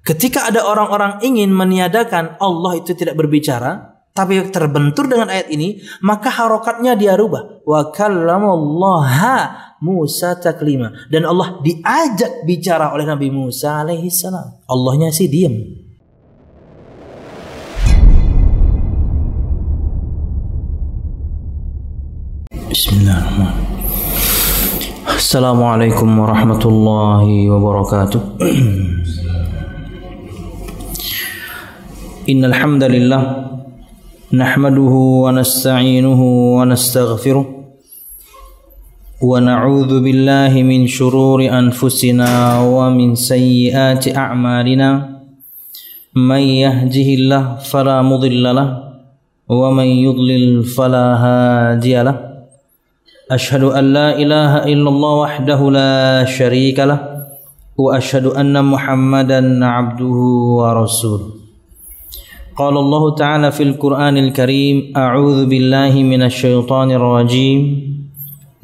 Ketika ada orang-orang ingin meniadakan Allah itu tidak berbicara, tapi terbentur dengan ayat ini, maka harokatnya dia rubah. Wa kallamallaha Musa taklima. Dan Allah diajak bicara oleh Nabi Musa alaihi salam. Allahnya sih diam. Bismillahirrahmanirrahim. Assalamualaikum warahmatullahi wabarakatuh. Innal hamdalillah nahmaduhu wa nasta'inuhu wa nastaghfiruh wa na'udzu billahi min shururi anfusina wa min sayyiati a'malina. May yahdihillahu fala mudilla lahu wa man yudlil fala hadiya lahu. Ashhadu an la ilaha illallah wahdahu la syarika lah wa ashhadu anna Muhammadan abduhu wa rasuluh. Qala Allah Ta'ala fil Qur'anil Karim, a'udzu billahi minasy syaithanir rajim.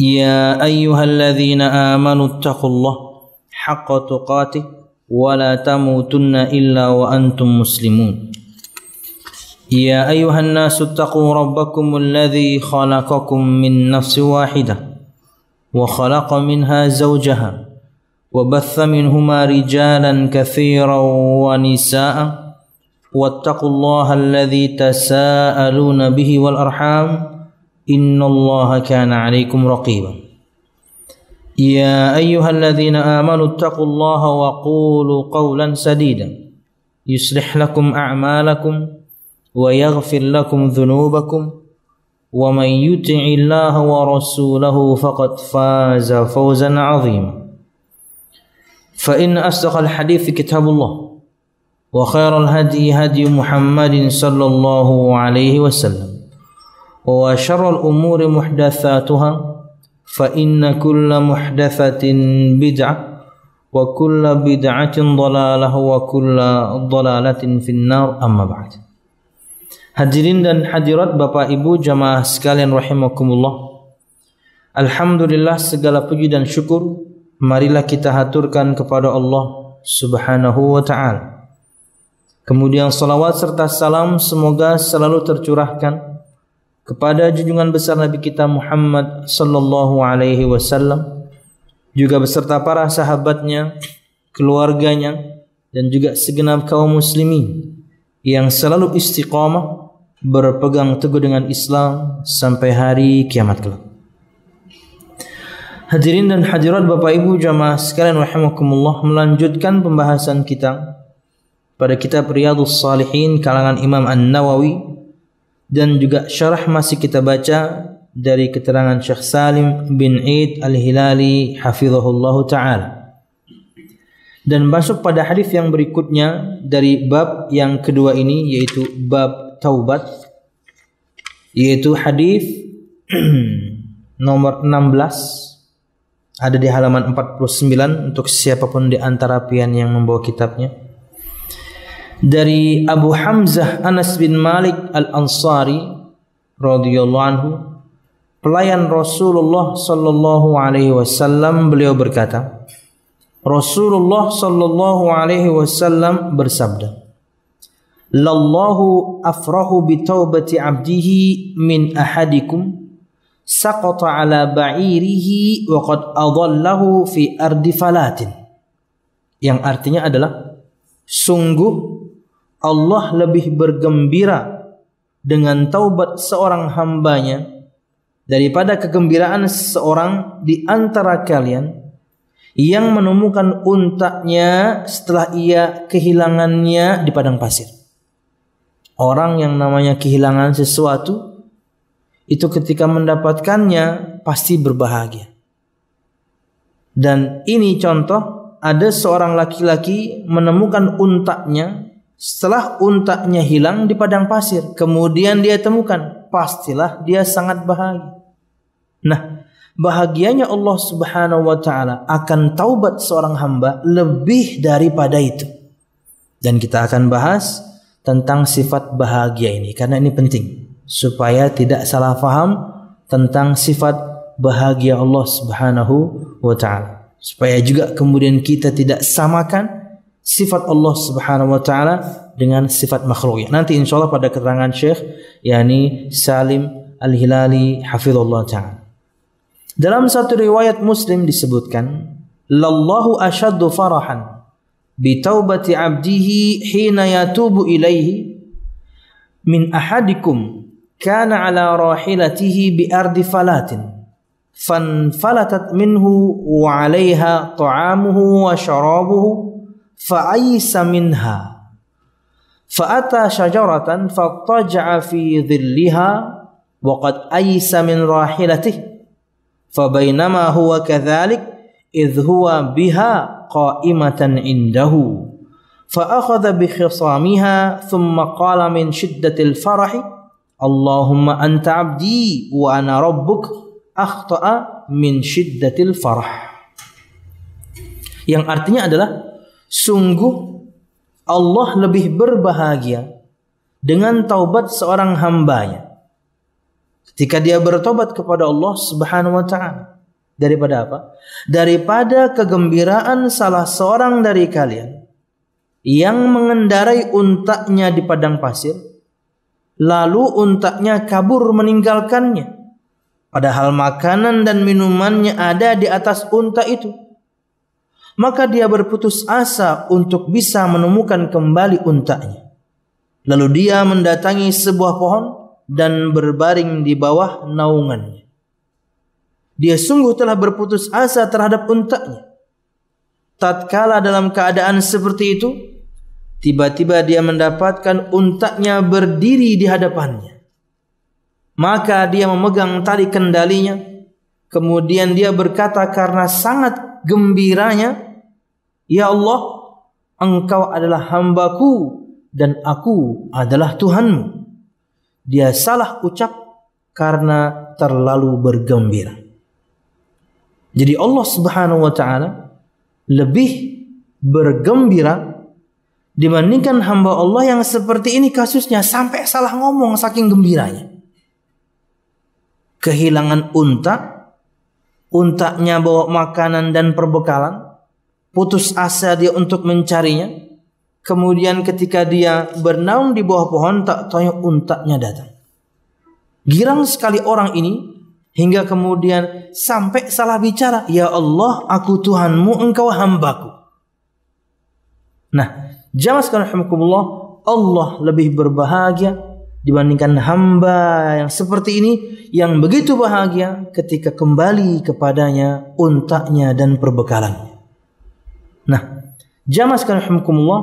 Ya ayyuhalladzina amanu taqullaha haqqa tuqatih wa la tamutunna illa wa antum muslimun. Ya ayyuhan nasu taqu rabbakum alladzi khalaqakum min nafsin wahidah wa khalaqa minha zawjaha wa batha minhuma rijalan katsiran wa nisaa'a wattaqullaha alladzi tasaaluna bihi wal arham innallaha kana 'alaikum raqiba. Ya ayyuhalladzina amanu taqullaha wa qulu qawlan sadida yuslih lakum a'malakum wa yaghfir lakum dhunubakum wa man yuti'illaha wa rasulahu faqad faza fawzan 'azima. Fa inna asdaqal hadithi kitabullah wa khairal hadi hadi Muhammadin sallallahu alaihi wasallam wa syarrul umuri muhdatsatuha fa inna kulla muhdatsatin bid'ah wa kulla bid'atin dhalalah wa kulla dhalalatin finnar. Amma ba'd. Hadirin dan hadirat Bapak Ibu jamaah sekalian rahimakumullah. Alhamdulillah, segala puji dan syukur marilah kita haturkan kepada Allah Subhanahu wa ta'ala. Kemudian salawat serta salam semoga selalu tercurahkan kepada junjungan besar Nabi kita Muhammad sallallahu alaihi wasallam, juga beserta para sahabatnya, keluarganya, dan juga segenap kaum muslimin yang selalu istiqamah berpegang teguh dengan Islam sampai hari kiamat kelak. Hadirin dan hadirat Bapak Ibu jamaah sekalian rahimakumullah, melanjutkan pembahasan kita pada kitab Riyadhus Shalihin karangan Imam An-Nawawi, dan juga syarah masih kita baca dari keterangan Syekh Salim bin Eid Al-Hilali hafizahullahu ta'ala. Dan masuk pada hadis yang berikutnya dari bab yang kedua ini, yaitu bab taubat, yaitu hadis nomor 16, ada di halaman 49 untuk siapapun di antara pian yang membawa kitabnya. Dari Abu Hamzah Anas bin Malik Al-Ansari radhiyallahu anhu, pelayan Rasulullah sallallahu alaihi wasallam, beliau berkata, Rasulullah sallallahu alaihi wasallam bersabda, "Lallahu afrahu bi taubati 'abdihi min ahadikum saqata 'ala ba'irihi wa qad adallahu fi ardi falatin." Yang artinya adalah, sungguh Allah lebih bergembira dengan taubat seorang hambanya daripada kegembiraan seorang di antara kalian yang menemukan untanya setelah ia kehilangannya di padang pasir. Orang yang namanya kehilangan sesuatu itu ketika mendapatkannya pasti berbahagia. Dan ini contoh, ada seorang laki-laki menemukan untanya setelah untanya hilang di padang pasir, kemudian dia temukan, pastilah dia sangat bahagia. Nah, bahagianya Allah Subhanahu wa ta'ala akan taubat seorang hamba lebih daripada itu. Dan kita akan bahas tentang sifat bahagia ini, karena ini penting supaya tidak salah faham tentang sifat bahagia Allah Subhanahu wa ta'ala, supaya juga kemudian kita tidak samakan sifat Allah Subhanahu wa taala dengan sifat makhluknya. Nanti insyaallah pada keterangan Syekh yakni Salim Al-Hilali hafizallahu taala. Dalam satu riwayat Muslim disebutkan, "Lallahu ashaddu farahan bi taubati 'abdihi hina yatubu ilaihi min ahadikum kana 'ala rahilatihi bi ardi falatin fanfalatat minhu wa 'alayha ta'amuhu wa sharabuhu فأيس منها فأتى شجرة فاضطجع في ظلها وقد أيس من راحلته فبينما هو كذلك إذ هو بها قائمة عنده فأخذ بخصامها ثم قال من شدة الفرح اللهم أنت عبدي وأنا ربك أخطأ من شدة الفرح." Yang artinya adalah sungguh Allah lebih berbahagia dengan taubat seorang hambanya ketika dia bertobat kepada Allah Subhanahu wa taala daripada apa? Daripada kegembiraan salah seorang dari kalian yang mengendarai untaknya di padang pasir lalu untaknya kabur meninggalkannya padahal makanan dan minumannya ada di atas unta itu. Maka dia berputus asa untuk bisa menemukan kembali untanya. Lalu dia mendatangi sebuah pohon dan berbaring di bawah naungannya. Dia sungguh telah berputus asa terhadap untanya. Tatkala dalam keadaan seperti itu, tiba-tiba dia mendapatkan untanya berdiri di hadapannya. Maka dia memegang tali kendalinya. Kemudian dia berkata karena sangat gembiranya, "Ya Allah, Engkau adalah hambaku dan aku adalah Tuhanmu." Dia salah ucap karena terlalu bergembira. Jadi Allah Subhanahu wa taala lebih bergembira dibandingkan hamba Allah yang seperti ini kasusnya sampai salah ngomong saking gembiranya. Kehilangan untanya bawa makanan dan perbekalan, putus asa dia untuk mencarinya. Kemudian ketika dia bernaung di bawah pohon, tak tahu untanya datang. Girang sekali orang ini hingga kemudian sampai salah bicara, "Ya Allah, aku Tuhanmu, Engkau hambaku." Nah, jamaah sekalian rahimakumullah, Allah lebih berbahagia dibandingkan hamba yang seperti ini yang begitu bahagia ketika kembali kepadanya untanya dan perbekalannya. Nah, jamaah sekalian rahimakumullah,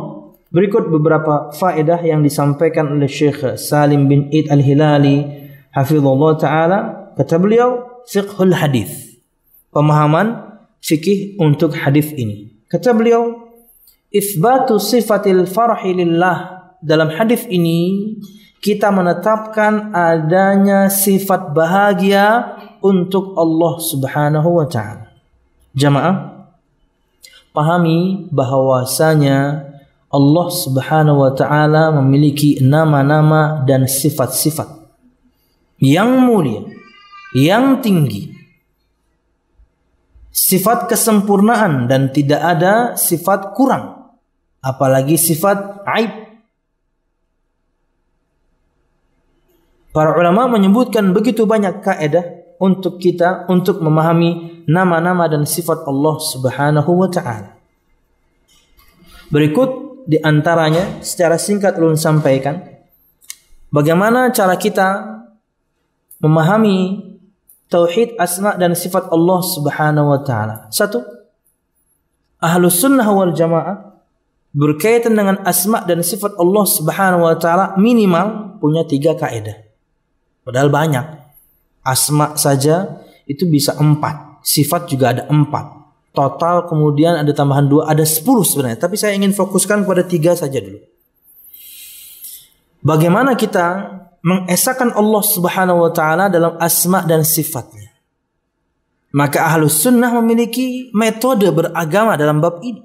berikut beberapa faedah yang disampaikan oleh Syekh Salim bin Id Al-Hilali hafizallahu taala. Kata beliau, fiqhul hadis, pemahaman fikih untuk hadis ini. Kata beliau, isbatu sifatil farhi lillah. Dalam hadis ini kita menetapkan adanya sifat bahagia untuk Allah Subhanahu wa taala. Jamaah, pahami bahwasanya Allah Subhanahu wa taala memiliki nama-nama dan sifat-sifat yang mulia, yang tinggi. Sifat kesempurnaan dan tidak ada sifat kurang, apalagi sifat aib. Para ulama menyebutkan begitu banyak kaidah untuk kita untuk memahami nama-nama dan sifat Allah Subhanahu wa taala. Berikut di antaranya secara singkat ulun sampaikan bagaimana cara kita memahami tauhid asma dan sifat Allah Subhanahu wa taala. 1. Ahlus sunnah wal jamaah berkaitan dengan asma dan sifat Allah Subhanahu wa taala minimal punya 3 kaidah. Padahal banyak. Asma saja itu bisa 4. Sifat juga ada 4. Total kemudian ada tambahan 2, ada 10 sebenarnya. Tapi saya ingin fokuskan pada 3 saja dulu. Bagaimana kita mengesahkan Allah Subhanahu wa taala dalam asma dan sifatnya? Maka Ahlus Sunnah memiliki metode beragama dalam bab ini.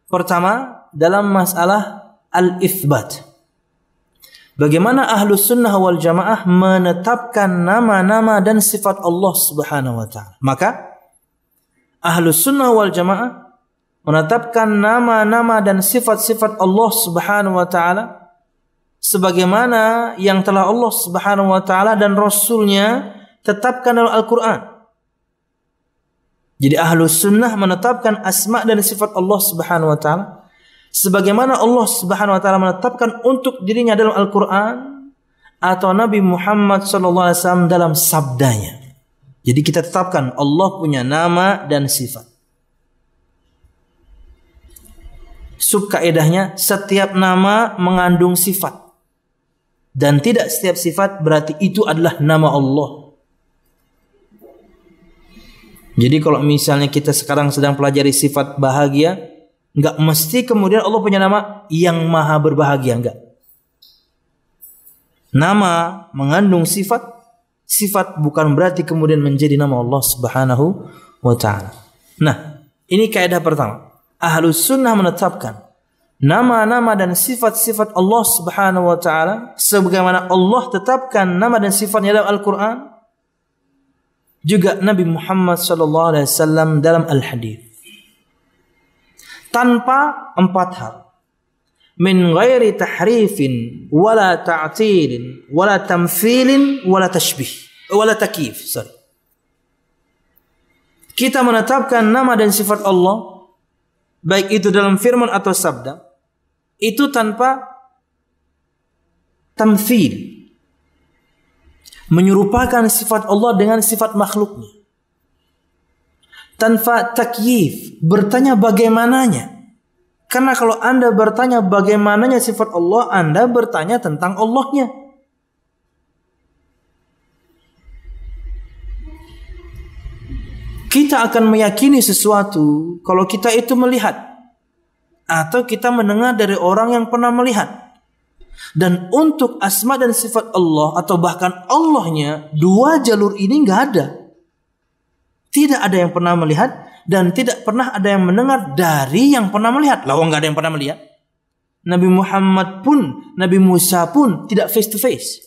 Pertama, dalam masalah al-itsbat. Bagaimana Ahlus Sunnah wal Jamaah menetapkan nama-nama dan sifat Allah Subhanahu wa taala? Maka Ahlus Sunnah wal Jamaah menetapkan nama-nama dan sifat-sifat Allah Subhanahu wa taala sebagaimana yang telah Allah Subhanahu wa taala dan Rasulnya tetapkan dalam Al-Quran. Jadi Ahlus Sunnah menetapkan asma dan sifat Allah Subhanahu wa taala sebagaimana Allah Subhanahu wa taala menetapkan untuk dirinya dalam Al-Quran atau Nabi Muhammad sallallahu alaihi wasallam dalam sabdanya. Jadi kita tetapkan Allah punya nama dan sifat. Subkaidahnya, setiap nama mengandung sifat dan tidak setiap sifat berarti itu adalah nama Allah. Jadi kalau misalnya kita sekarang sedang pelajari sifat bahagia, enggak mesti kemudian Allah punya nama yang maha berbahagia, enggak. Nama mengandung sifat, sifat bukan berarti kemudian menjadi nama Allah Subhanahu wa taala. Nah, ini kaidah pertama. Ahlus Sunnah menetapkan nama-nama dan sifat-sifat Allah Subhanahu wa taala sebagaimana Allah tetapkan nama dan sifatnya dalam Al-Qur'an, juga Nabi Muhammad sallallahu alaihi wasallam dalam Al-Hadis. Tanpa empat hal. Min ghairi tahrifin wala ta'tilin wala tamthilin wala tashbih wala takyif. Kita menetapkan nama dan sifat Allah baik itu dalam firman atau sabda itu tanpa tamthil, menyerupakan sifat Allah dengan sifat makhluknya, tanpa takyif, bertanya bagaimananya. Karena kalau Anda bertanya bagaimananya sifat Allah, Anda bertanya tentang Allahnya. Kita akan meyakini sesuatu kalau kita itu melihat atau kita mendengar dari orang yang pernah melihat. Dan untuk asma dan sifat Allah atau bahkan Allahnya, dua jalur ini nggak ada. Tidak ada yang pernah melihat dan tidak pernah ada yang mendengar dari yang pernah melihat. Lawang nggak ada yang pernah melihat. Nabi Muhammad pun, Nabi Musa pun tidak face to face.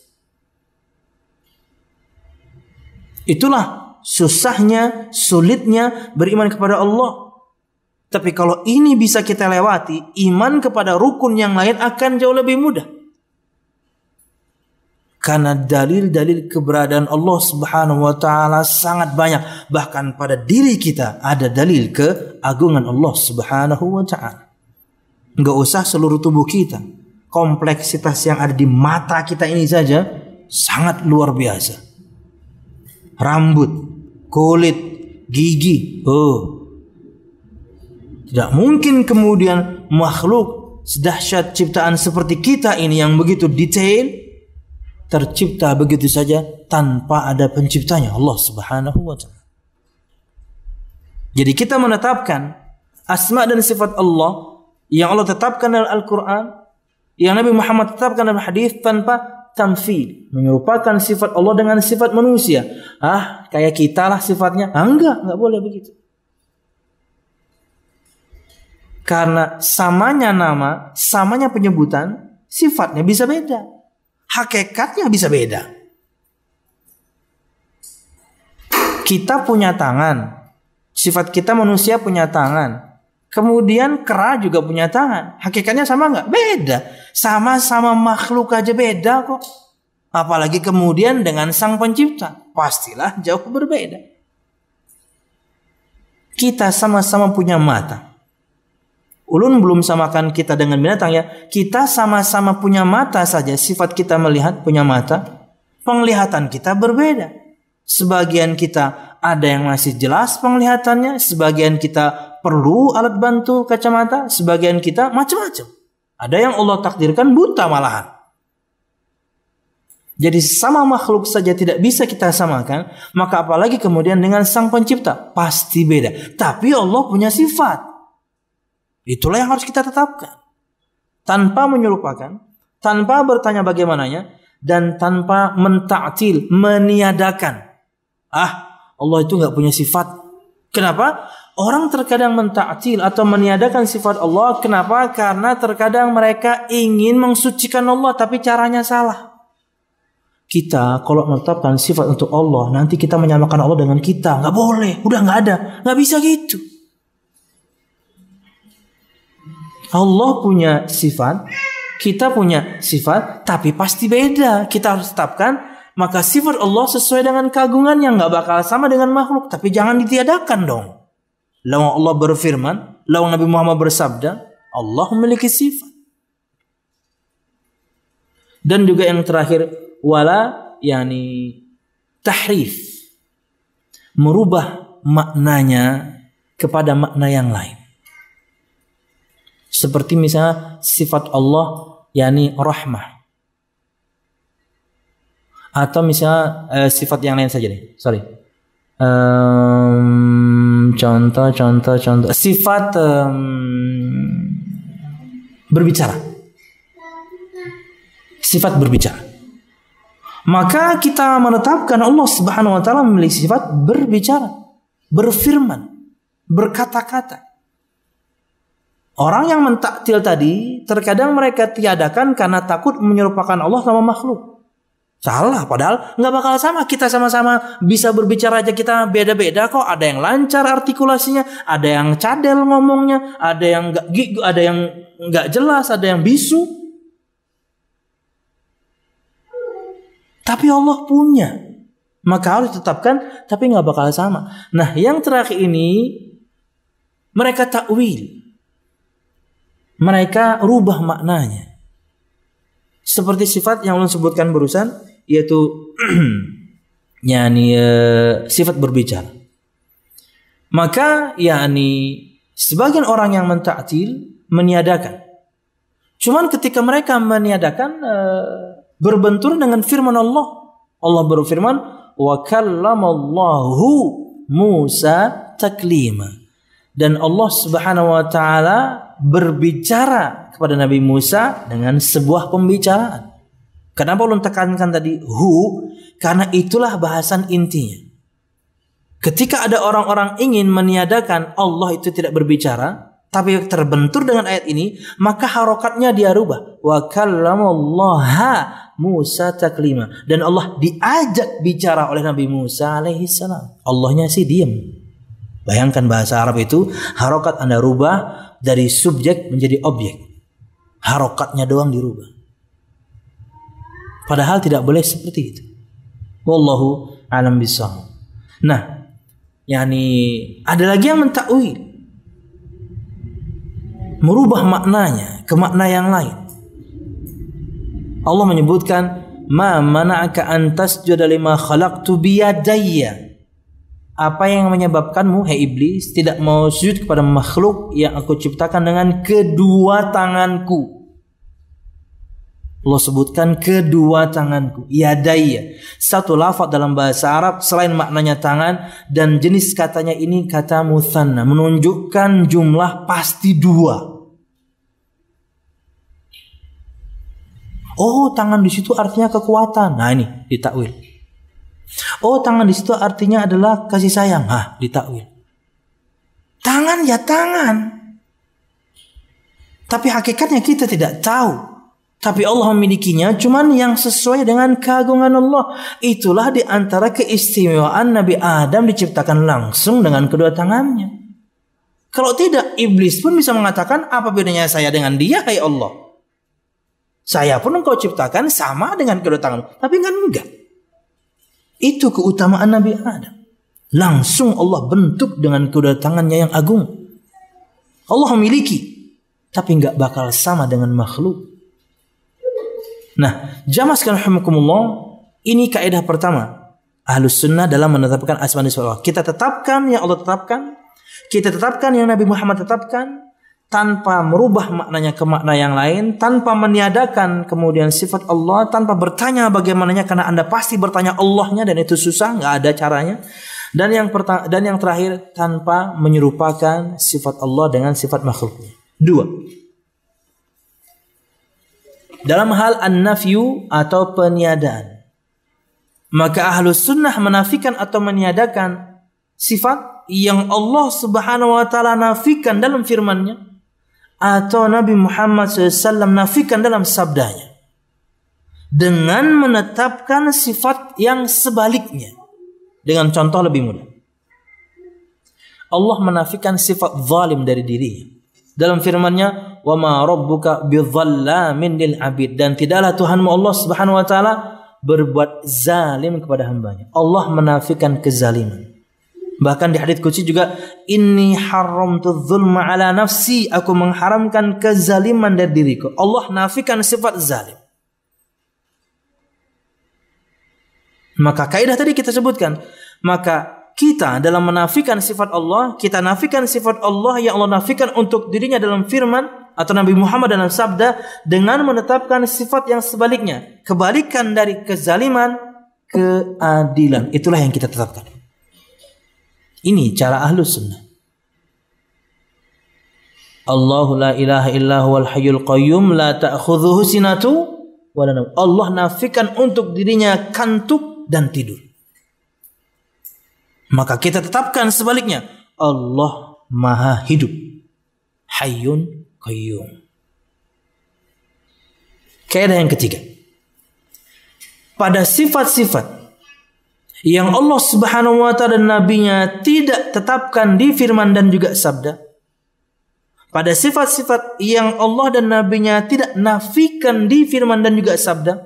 Itulah susahnya, sulitnya beriman kepada Allah. Tapi kalau ini bisa kita lewati, iman kepada rukun yang lain akan jauh lebih mudah. Karena dalil-dalil keberadaan Allah Subhanahu wa taala sangat banyak. Bahkan pada diri kita ada dalil keagungan Allah Subhanahu wa taala. Enggak usah seluruh tubuh kita. Kompleksitas yang ada di mata kita ini saja sangat luar biasa. Rambut, kulit, gigi. Tidak mungkin kemudian makhluk sedahsyat ciptaan seperti kita ini yang begitu detail tercipta begitu saja tanpa ada penciptanya, Allah Subhanahu wa taala. Jadi kita menetapkan asma dan sifat Allah yang Allah tetapkan dalam Al-Quran, yang Nabi Muhammad tetapkan dalam hadis tanpa tamthil, menyerupakan sifat Allah dengan sifat manusia. Kayak kita lah sifatnya. Enggak boleh begitu. Karena samanya nama, samanya penyebutan, sifatnya bisa beda. Hakikatnya bisa beda. Kita punya tangan. Sifat kita manusia punya tangan. Kemudian kera juga punya tangan. Hakikatnya sama nggak? Beda. Sama-sama makhluk aja beda kok. Apalagi kemudian dengan sang pencipta. Pastilah jauh berbeda. Kita sama-sama punya mata. Ulun belum samakan kita dengan binatang ya. Kita sama-sama punya mata saja. Sifat kita melihat punya mata. Penglihatan kita berbeda. Sebagian kita ada yang masih jelas penglihatannya. Sebagian kita perlu alat bantu kacamata. Sebagian kita macam-macam. Ada yang Allah takdirkan buta malahan. Jadi sama makhluk saja tidak bisa kita samakan. Maka apalagi kemudian dengan sang pencipta. Pasti beda. Tapi Allah punya sifat. Itulah yang harus kita tetapkan. Tanpa menyerupakan, tanpa bertanya bagaimananya, dan tanpa menta'til, meniadakan. Allah itu nggak punya sifat. Kenapa? Orang terkadang menta'til atau meniadakan sifat Allah. Kenapa? Karena terkadang mereka ingin mensucikan Allah, tapi caranya salah. Kita kalau menetapkan sifat untuk Allah, nanti kita menyamakan Allah dengan kita. Nggak boleh, udah nggak ada. Nggak bisa gitu. Allah punya sifat, kita punya sifat, tapi pasti beda. Kita harus tetapkan, maka sifat Allah sesuai dengan keagungan yang nggak bakal sama dengan makhluk. Tapi jangan ditiadakan dong. Lalu Allah berfirman, lalu Nabi Muhammad bersabda, Allah memiliki sifat. Dan juga yang terakhir, wala yani tahrif, merubah maknanya kepada makna yang lain. Seperti misalnya sifat Allah yakni rahmah. Atau misalnya sifat yang lain saja deh. Sorry. Contoh. Sifat berbicara. Sifat berbicara. Maka kita menetapkan Allah Subhanahu wa taala memiliki sifat berbicara, berfirman, berkata-kata. Orang yang mentaktil tadi, terkadang mereka tiadakan karena takut menyerupakan Allah sama makhluk. Salah, padahal nggak bakal sama. Kita sama-sama bisa berbicara aja, kita beda-beda kok. Ada yang lancar artikulasinya, ada yang cadel ngomongnya, ada yang nggak jelas, ada yang bisu. Tapi Allah punya, maka harus ditetapkan, tapi nggak bakal sama. Nah, yang terakhir ini mereka takwil. Mereka rubah maknanya. Seperti sifat yang ulun sebutkan barusan, yaitu sifat berbicara. Maka sebagian orang yang mentaktil meniadakan. Cuman ketika mereka meniadakan berbentur dengan firman Allah. Allah berfirman, wa kallamallahu Musa taklima. Dan Allah Subhanahu wa taala berbicara kepada Nabi Musa dengan sebuah pembicaraan. Kenapa ulun tekankan tadi hu? Karena itulah bahasan intinya. Ketika ada orang-orang ingin meniadakan Allah itu tidak berbicara, tapi terbentur dengan ayat ini, maka harokatnya dia rubah. Wa kallamallaha Musa taklima. Dan Allah diajak bicara oleh Nabi Musa alaihi salam. Allahnya sih diam. Bayangkan bahasa Arab itu, harokat Anda rubah dari subjek menjadi objek. Harokatnya doang dirubah. Padahal tidak boleh seperti itu. Wallahu a'lam bishawab. Nah, ada lagi yang mentakwil, merubah maknanya ke makna yang lain. Allah menyebutkan, ma mana'aka an tasjuda lima khalaqtu biyadayya. Apa yang menyebabkanmu, hai iblis, tidak mau sujud kepada makhluk yang aku ciptakan dengan kedua tanganku? Allah sebutkan kedua tanganku, yadayya. Satu lafaz dalam bahasa Arab selain maknanya tangan, dan jenis katanya ini kata mutsanna, menunjukkan jumlah pasti dua. Oh, tangan di situ artinya kekuatan. Nah, ini ditakwil. Oh, tangan di situ artinya adalah kasih sayang. Ditakwil. Tangan ya tangan. Tapi hakikatnya kita tidak tahu. Tapi Allah memilikinya, cuman yang sesuai dengan keagungan Allah. Itulah di antara keistimewaan Nabi Adam diciptakan langsung dengan kedua tangannya. Kalau tidak, iblis pun bisa mengatakan, apa bedanya saya dengan dia, hai Allah? Saya pun engkau ciptakan sama dengan kedua tangan. Tapi enggak. Itu keutamaan Nabi Adam. Langsung Allah bentuk dengan kedua tangannya yang agung. Allah memiliki, tapi enggak bakal sama dengan makhluk. Nah, jamaah sekalian rahimakumullah, ini kaidah pertama Ahlus Sunnah dalam menetapkan asma dan sifat Allah. Kita tetapkan yang Allah tetapkan, kita tetapkan yang Nabi Muhammad tetapkan, tanpa merubah maknanya ke makna yang lain, tanpa meniadakan kemudian sifat Allah, tanpa bertanya bagaimananya, karena Anda pasti bertanya Allahnya dan itu susah, nggak ada caranya. Dan yang terakhir, tanpa menyerupakan sifat Allah dengan sifat makhluknya. Dua. Dalam hal an-nafyu atau peniadaan, maka Ahlus Sunnah menafikan atau meniadakan sifat yang Allah Subhanahu wa taala nafikan dalam firman-Nya, atau Nabi Muhammad SAW nafikan dalam sabdanya, dengan menetapkan sifat yang sebaliknya. Dengan contoh lebih mudah, Allah menafikan sifat zalim dari dirinya dalam firman-Nya, wa ma rabbuka bidzallamin lil abid, dan tidaklah Tuhanmu Allah Subhanahu wa taala berbuat zalim kepada hambanya. Allah menafikan kezaliman. Bahkan di hadits qudsi juga, inni haramtu dzulma ala nafsi, aku mengharamkan kezaliman dari diriku. Allah nafikan sifat zalim. Maka kaidah tadi kita sebutkan, maka kita dalam menafikan sifat Allah, kita nafikan sifat Allah yang Allah nafikan untuk dirinya dalam firman atau Nabi Muhammad dalam sabda, dengan menetapkan sifat yang sebaliknya, kebalikan dari kezaliman, keadilan. Itulah yang kita tetapkan. Ini cara Ahlus Sunnah. Allahu la ilaha illa huwal hayyul qayyum la ta'khudhuhu sinatu wa la nawm. Allah nafikan untuk dirinya kantuk dan tidur. Maka kita tetapkan sebaliknya, Allah Maha Hidup, Hayyun Qayyum. Kaidah yang ketiga, pada sifat-sifat yang Allah Subhanahu wa taala dan nabinya tidak tetapkan di firman dan juga sabda, pada sifat-sifat yang Allah dan nabinya tidak nafikan di firman dan juga sabda,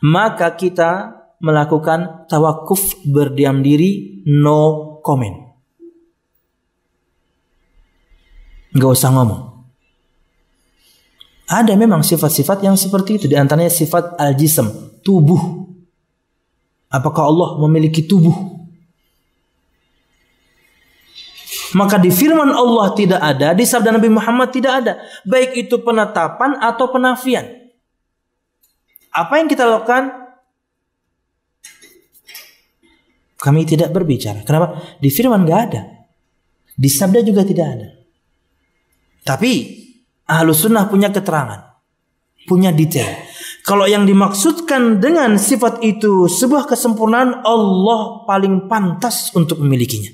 maka kita melakukan tawakuf, berdiam diri, no comment. Enggak usah ngomong. Ada memang sifat-sifat yang seperti itu, di antaranya sifat al-jism, tubuh. Apakah Allah memiliki tubuh? Maka di firman Allah tidak ada, di sabda Nabi Muhammad tidak ada, baik itu penetapan atau penafian. Apa yang kita lakukan? Kami tidak berbicara. Kenapa? Di firman nggak ada, di sabda juga tidak ada. Tapi Ahlus Sunnah punya keterangan, punya detail. Kalau yang dimaksudkan dengan sifat itu sebuah kesempurnaan, Allah paling pantas untuk memilikinya.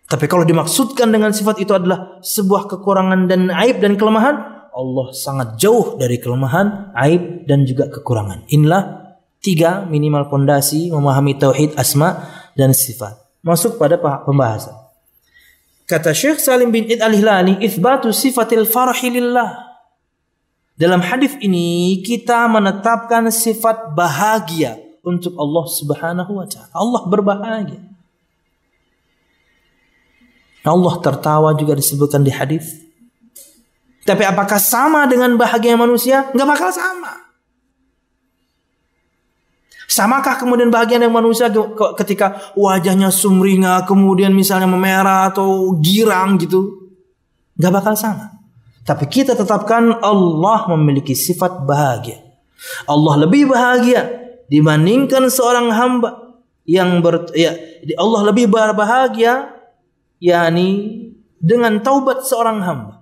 Tapi kalau dimaksudkan dengan sifat itu adalah sebuah kekurangan dan aib dan kelemahan, Allah sangat jauh dari kelemahan, aib dan juga kekurangan. Inilah 3 minimal pondasi memahami tauhid asma dan sifat. Masuk pada pembahasan. Kata Syekh Salim bin Id al-Hilali, itsbatu sifatil farhi lillah. Dalam hadis ini kita menetapkan sifat bahagia untuk Allah Subhanahu wa taala. Allah berbahagia. Allah tertawa juga disebutkan di hadis. Tapi apakah sama dengan bahagia manusia? Enggak bakal sama. Samakah kemudian bahagia dengan manusia ketika wajahnya sumringah, kemudian misalnya memerah atau girang gitu? Enggak bakal sama. Tapi kita tetapkan Allah memiliki sifat bahagia. Allah lebih bahagia dibandingkan seorang hamba yang Allah lebih berbahagia yakni dengan taubat seorang hamba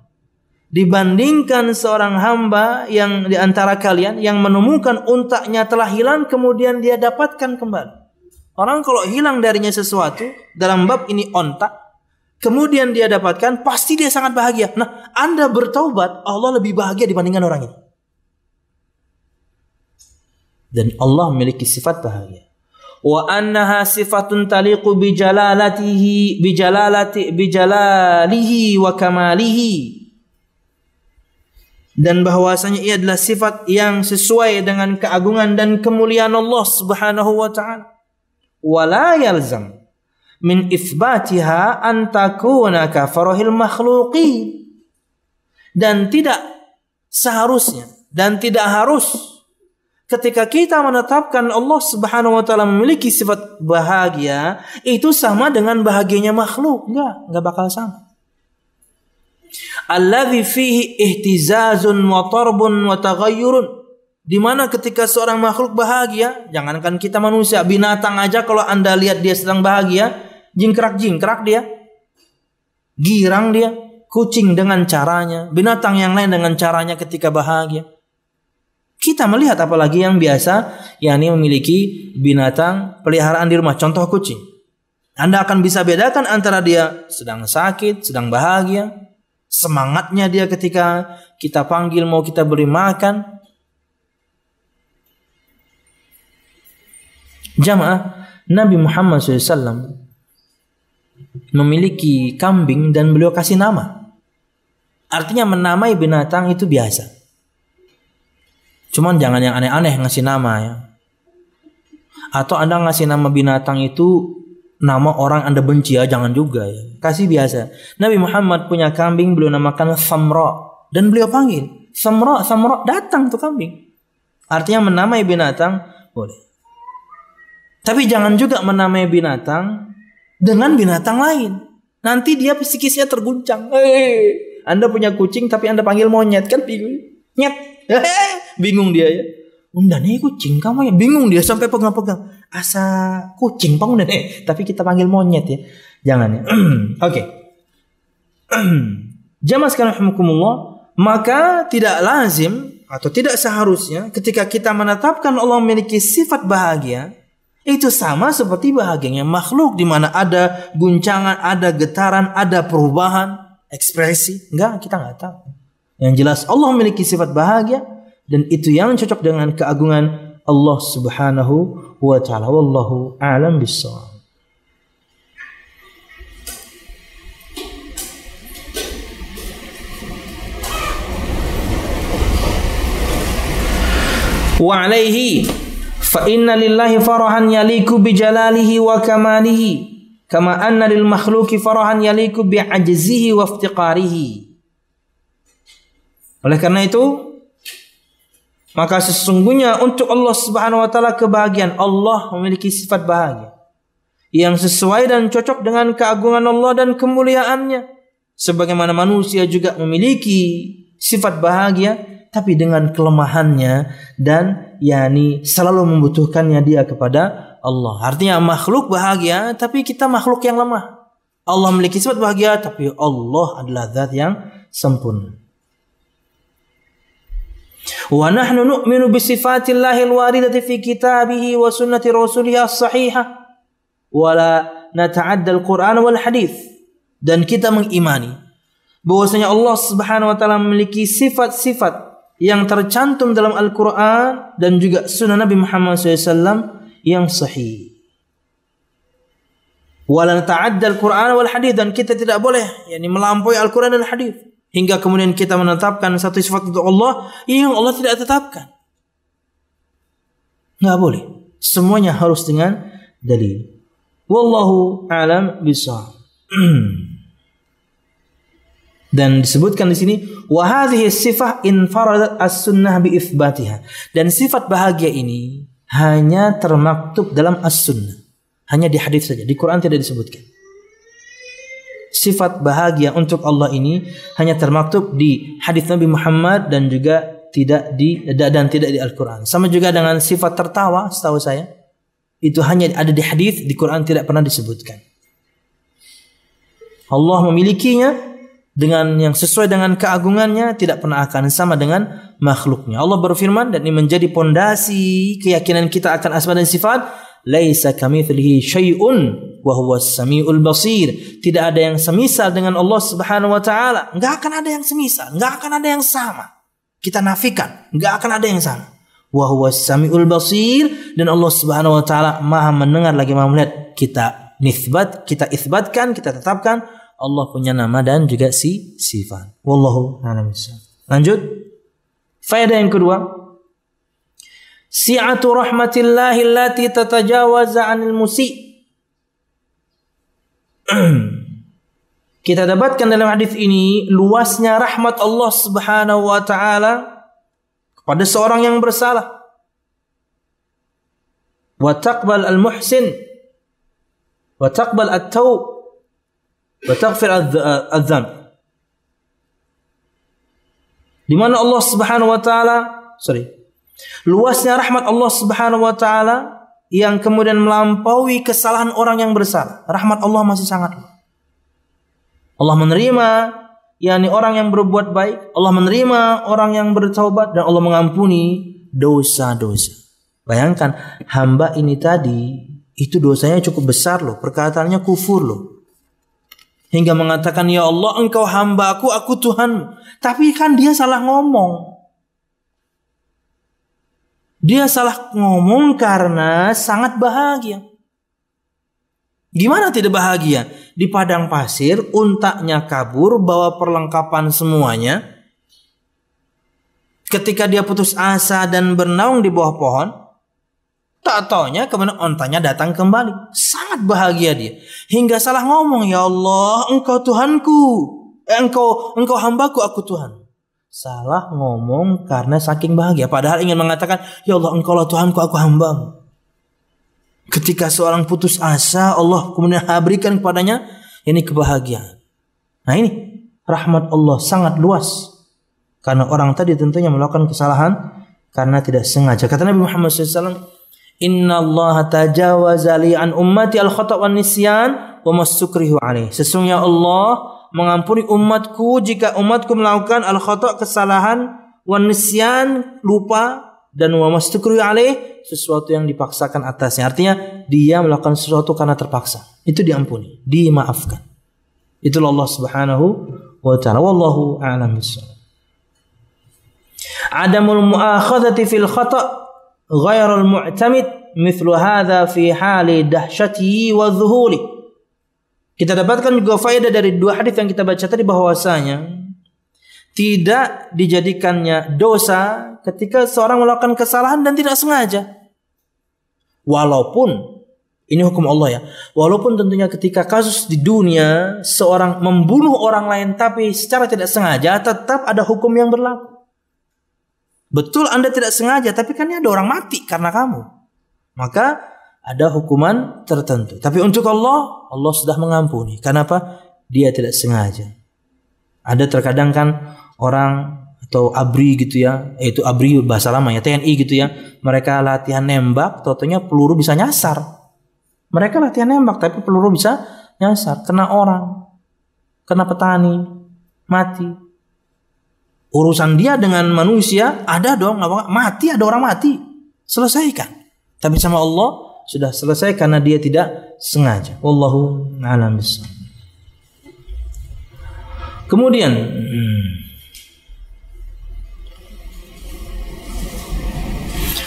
dibandingkan seorang hamba yang di antara kalian yang menemukan untanya telah hilang kemudian dia dapatkan kembali. Orang kalau hilang darinya sesuatu, dalam bab ini onta, kemudian dia dapatkan, pasti dia sangat bahagia. Nah, Anda bertaubat, Allah lebih bahagia dibandingkan orang ini. Dan Allah memiliki sifat bahagia. Wa annaha sifatun taliqu bi jalalatihi bi jalalihi wa kamalihi. Dan bahwasanya ia adalah sifat yang sesuai dengan keagungan dan kemuliaan Allah Subhanahu wa taala. Wa la yalzam min itsbatiha an takuna ka farahil makhluqin, dan tidak seharusnya dan tidak harus ketika kita menetapkan Allah Subhanahu wa taala memiliki sifat bahagia itu sama dengan bahagianya makhluk. Enggak bakal sama. Alladzi fihi ihtizazun wa tarbun wa taghayyurun, di mana ketika seorang makhluk bahagia, jangankan kita manusia, binatang aja kalau Anda lihat dia sedang bahagia, jingkrak-jingkrak dia, girang dia, kucing dengan caranya, binatang yang lain dengan caranya ketika bahagia. Kita melihat apalagi yang biasa, yakni memiliki binatang peliharaan di rumah, contoh kucing. Anda akan bisa bedakan antara dia sedang sakit, sedang bahagia, semangatnya dia ketika kita panggil mau kita beri makan. Jamaah, Nabi Muhammad SAW memiliki kambing dan beliau kasih nama. Artinya menamai binatang itu biasa. Cuman jangan yang aneh-aneh ngasih nama ya. Atau Anda ngasih nama binatang itu nama orang Anda benci ya, jangan juga ya. Kasih biasa. Nabi Muhammad punya kambing, beliau namakan Samra, dan beliau panggil Samra, Samra, datang tuh kambing. Artinya menamai binatang boleh. Tapi jangan juga menamai binatang dengan binatang lain. Nanti dia psikisnya terguncang. Anda punya kucing tapi Anda panggil monyet, kan bingung. Nyet. Bingung dia ya. Unda nih kucing kamu ya, bingung dia sampai pegang-pegang. Asa kucing pang nih, tapi kita panggil monyet ya. Jangan ya. Oke. Jamaah sekalian rahimakumullah, maka tidak lazim atau tidak seharusnya ketika kita menetapkan Allah memiliki sifat bahagia, itu sama seperti bahagianya makhluk di mana ada guncangan, ada getaran, ada perubahan, ekspresi. Enggak, kita enggak tahu. Yang jelas Allah memiliki sifat bahagia dan itu yang cocok dengan keagungan Allah Subhanahu wa taala. Wallahu a'lam bissawab. Wa alaihi fa inna lillahi farahan yaliku bi jalalihi wa kamalihi kama anna lil makhluqi farahan yaliku bi ajzihi wa iftiqarihi. Oleh karena itu, maka sesungguhnya untuk Allah Subhanahu wa taala kebahagiaan, Allah memiliki sifat bahagia yang sesuai dan cocok dengan keagungan Allah dan kemuliaannya. Sebagaimana manusia juga memiliki sifat bahagia tapi dengan kelemahannya dan yakni selalu membutuhkannya dia kepada Allah. Artinya makhluk bahagia tapi kita makhluk yang lemah. Allah memiliki sifat bahagia tapi Allah adalah zat yang sempurna. Wa nahnu nu'minu bi sifatillahi al-waridati fi kitabihi wa sunnati rasulih as-sahihah wa la nata'adda al-Qur'an wal hadith. Dan kita mengimani bahwasanya Allah Subhanahu wa taala memiliki sifat-sifat yang tercantum dalam Al-Qur'an dan juga sunnah Nabi Muhammad SAW yang sahih. Wa la nata'adda al-Qur'an wal hadith, dan kita tidak boleh yakni melampaui Al-Qur'an dan hadith. Hingga kemudian kita menetapkan satu sifat untuk Allah yang Allah tidak tetapkan. Nggak boleh. Semuanya harus dengan dalil. Wallahu a'lam bishawab. Dan disebutkan di sini wa hadhihi sifah infaradat as-sunnah bi itsbatiha. Dan sifat bahagia ini hanya termaktub dalam as-sunnah. Hanya di hadis saja, di Quran tidak disebutkan. Sifat bahagia untuk Allah ini hanya termaktub di hadis Nabi Muhammad dan juga tidak di Al-Quran. Sama juga dengan sifat tertawa, setahu saya itu hanya ada di hadis, di Quran tidak pernah disebutkan. Allah memilikinya dengan yang sesuai dengan keagungannya, tidak pernah akan sama dengan makhluknya. Allah berfirman, dan ini menjadi pondasi keyakinan kita akan asma dan sifat. Laisa kamitslihi syai'un wa huwas samiul basir. Tidak ada yang semisal dengan Allah Subhanahu wa taala. Enggak akan ada yang semisal, enggak akan ada yang sama. Kita nafikan, enggak akan ada yang sama. Wa huwas samiul basir, dan Allah Subhanahu wa taala Maha mendengar lagi Maha melihat. Kita isbatkan, kita tetapkan Allah punya nama dan juga sifat. Wallahu a'lam bishawab. Lanjut. Faedah yang kedua, si'atu rahmatillahi allati tatajawaza 'anil musi'. Kita dapatkan dalam hadis ini luasnya rahmat Allah Subhanahu wa taala kepada seorang yang bersalah. Wa taqbal al-muhsin wa taqbal at-taub wa taghfir adz-dzamb. Di mana Allah Subhanahu wa taala, luasnya rahmat Allah Subhanahu wa taala yang kemudian melampaui kesalahan orang yang bersalah. Rahmat Allah masih sangat luas. Allah menerima yakni orang yang berbuat baik, Allah menerima orang yang bertaubat, dan Allah mengampuni dosa-dosa. Bayangkan hamba ini tadi itu dosanya cukup besar loh, perkataannya kufur loh. Hingga mengatakan, ya Allah engkau hambaku, aku Tuhanmu. Tapi kan dia salah ngomong. Dia salah ngomong karena sangat bahagia. Gimana tidak bahagia? Di padang pasir, untanya kabur, bawa perlengkapan semuanya. Ketika dia putus asa dan bernaung di bawah pohon, tak taunya kemudian untanya datang kembali. Sangat bahagia dia. Hingga salah ngomong, ya Allah, engkau Tuhanku. Engkau hambaku, aku Tuhan. Salah ngomong karena saking bahagia. Padahal ingin mengatakan, ya Allah, engkau lah Tuhanku, aku hambamu. Ketika seorang putus asa, Allah kemudian berikan kepadanya ini kebahagiaan. Nah ini rahmat Allah sangat luas. Karena orang tadi tentunya melakukan kesalahan karena tidak sengaja. Kata Nabi Muhammad SAW, Inna Allah tajawaza li an ummati al-khata' wan nisyan wa mastukrihu alaih. Sesungguhnya Allah mengampuni umatku jika umatku melakukan al-khata' kesalahan, wan nisyan lupa, dan wa mastukrihu alaih sesuatu yang dipaksakan atasnya. Artinya dia melakukan sesuatu karena terpaksa. Itu diampuni, dimaafkan. Itulah Allah Subhanahu wa ta'ala. Wallahu a'lam bishawab. Adamul mu'akhadhati fil khata' ghairul mu'tamid mithlu hadha fi hali dahsyatihi wa dhuhuli. Kita dapatkan juga faedah dari dua hadis yang kita baca tadi bahwasanya tidak dijadikannya dosa ketika seorang melakukan kesalahan dan tidak sengaja. Walaupun ini hukum Allah ya. Walaupun tentunya ketika kasus di dunia seorang membunuh orang lain tapi secara tidak sengaja, tetap ada hukum yang berlaku. Betul Anda tidak sengaja, tapi kan ada orang mati karena kamu. Maka ada hukuman tertentu. Tapi untuk Allah, Allah sudah mengampuni. Kenapa? Dia tidak sengaja. Ada terkadang kan orang atau ABRI gitu ya, itu ABRI bahasa lama ya, TNI gitu ya. Mereka latihan nembak, totonya peluru bisa nyasar. Mereka latihan nembak tapi peluru bisa nyasar, kena orang, kena petani, mati. Urusan dia dengan manusia ada dong, mati, ada orang mati, selesaikan. Tapi sama Allah sudah selesai karena dia tidak sengaja. Wallahu a'lam bishawab. Kemudian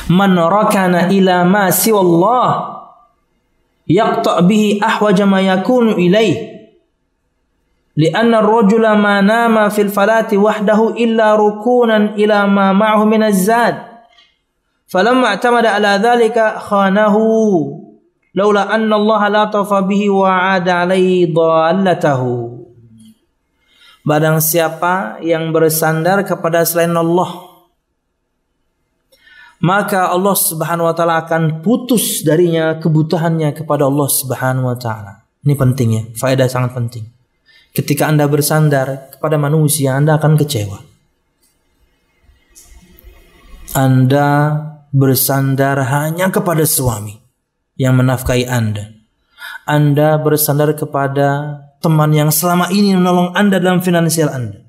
man rakana ila ma siwa Allah yaqta bihi ahwaja ma yakunu ilaih lianna ar-rajula ma nama fil falati wahdahu illa rukunan ila ma ma'ahu min az-zad falamma i'tamada ala dhalika khanahu laula anna Allah la tafa bihi wa 'ada alaihi dhallatahu. Barang siapa yang bersandar kepada selain Allah, maka Allah Subhanahu wa taala akan putus darinya kebutuhannya kepada Allah Subhanahu wa taala. Ini pentingnya, faedah sangat penting. Ketika Anda bersandar kepada manusia, Anda akan kecewa. Anda bersandar hanya kepada suami yang menafkahi Anda. Anda bersandar kepada teman yang selama ini menolong Anda dalam finansial Anda.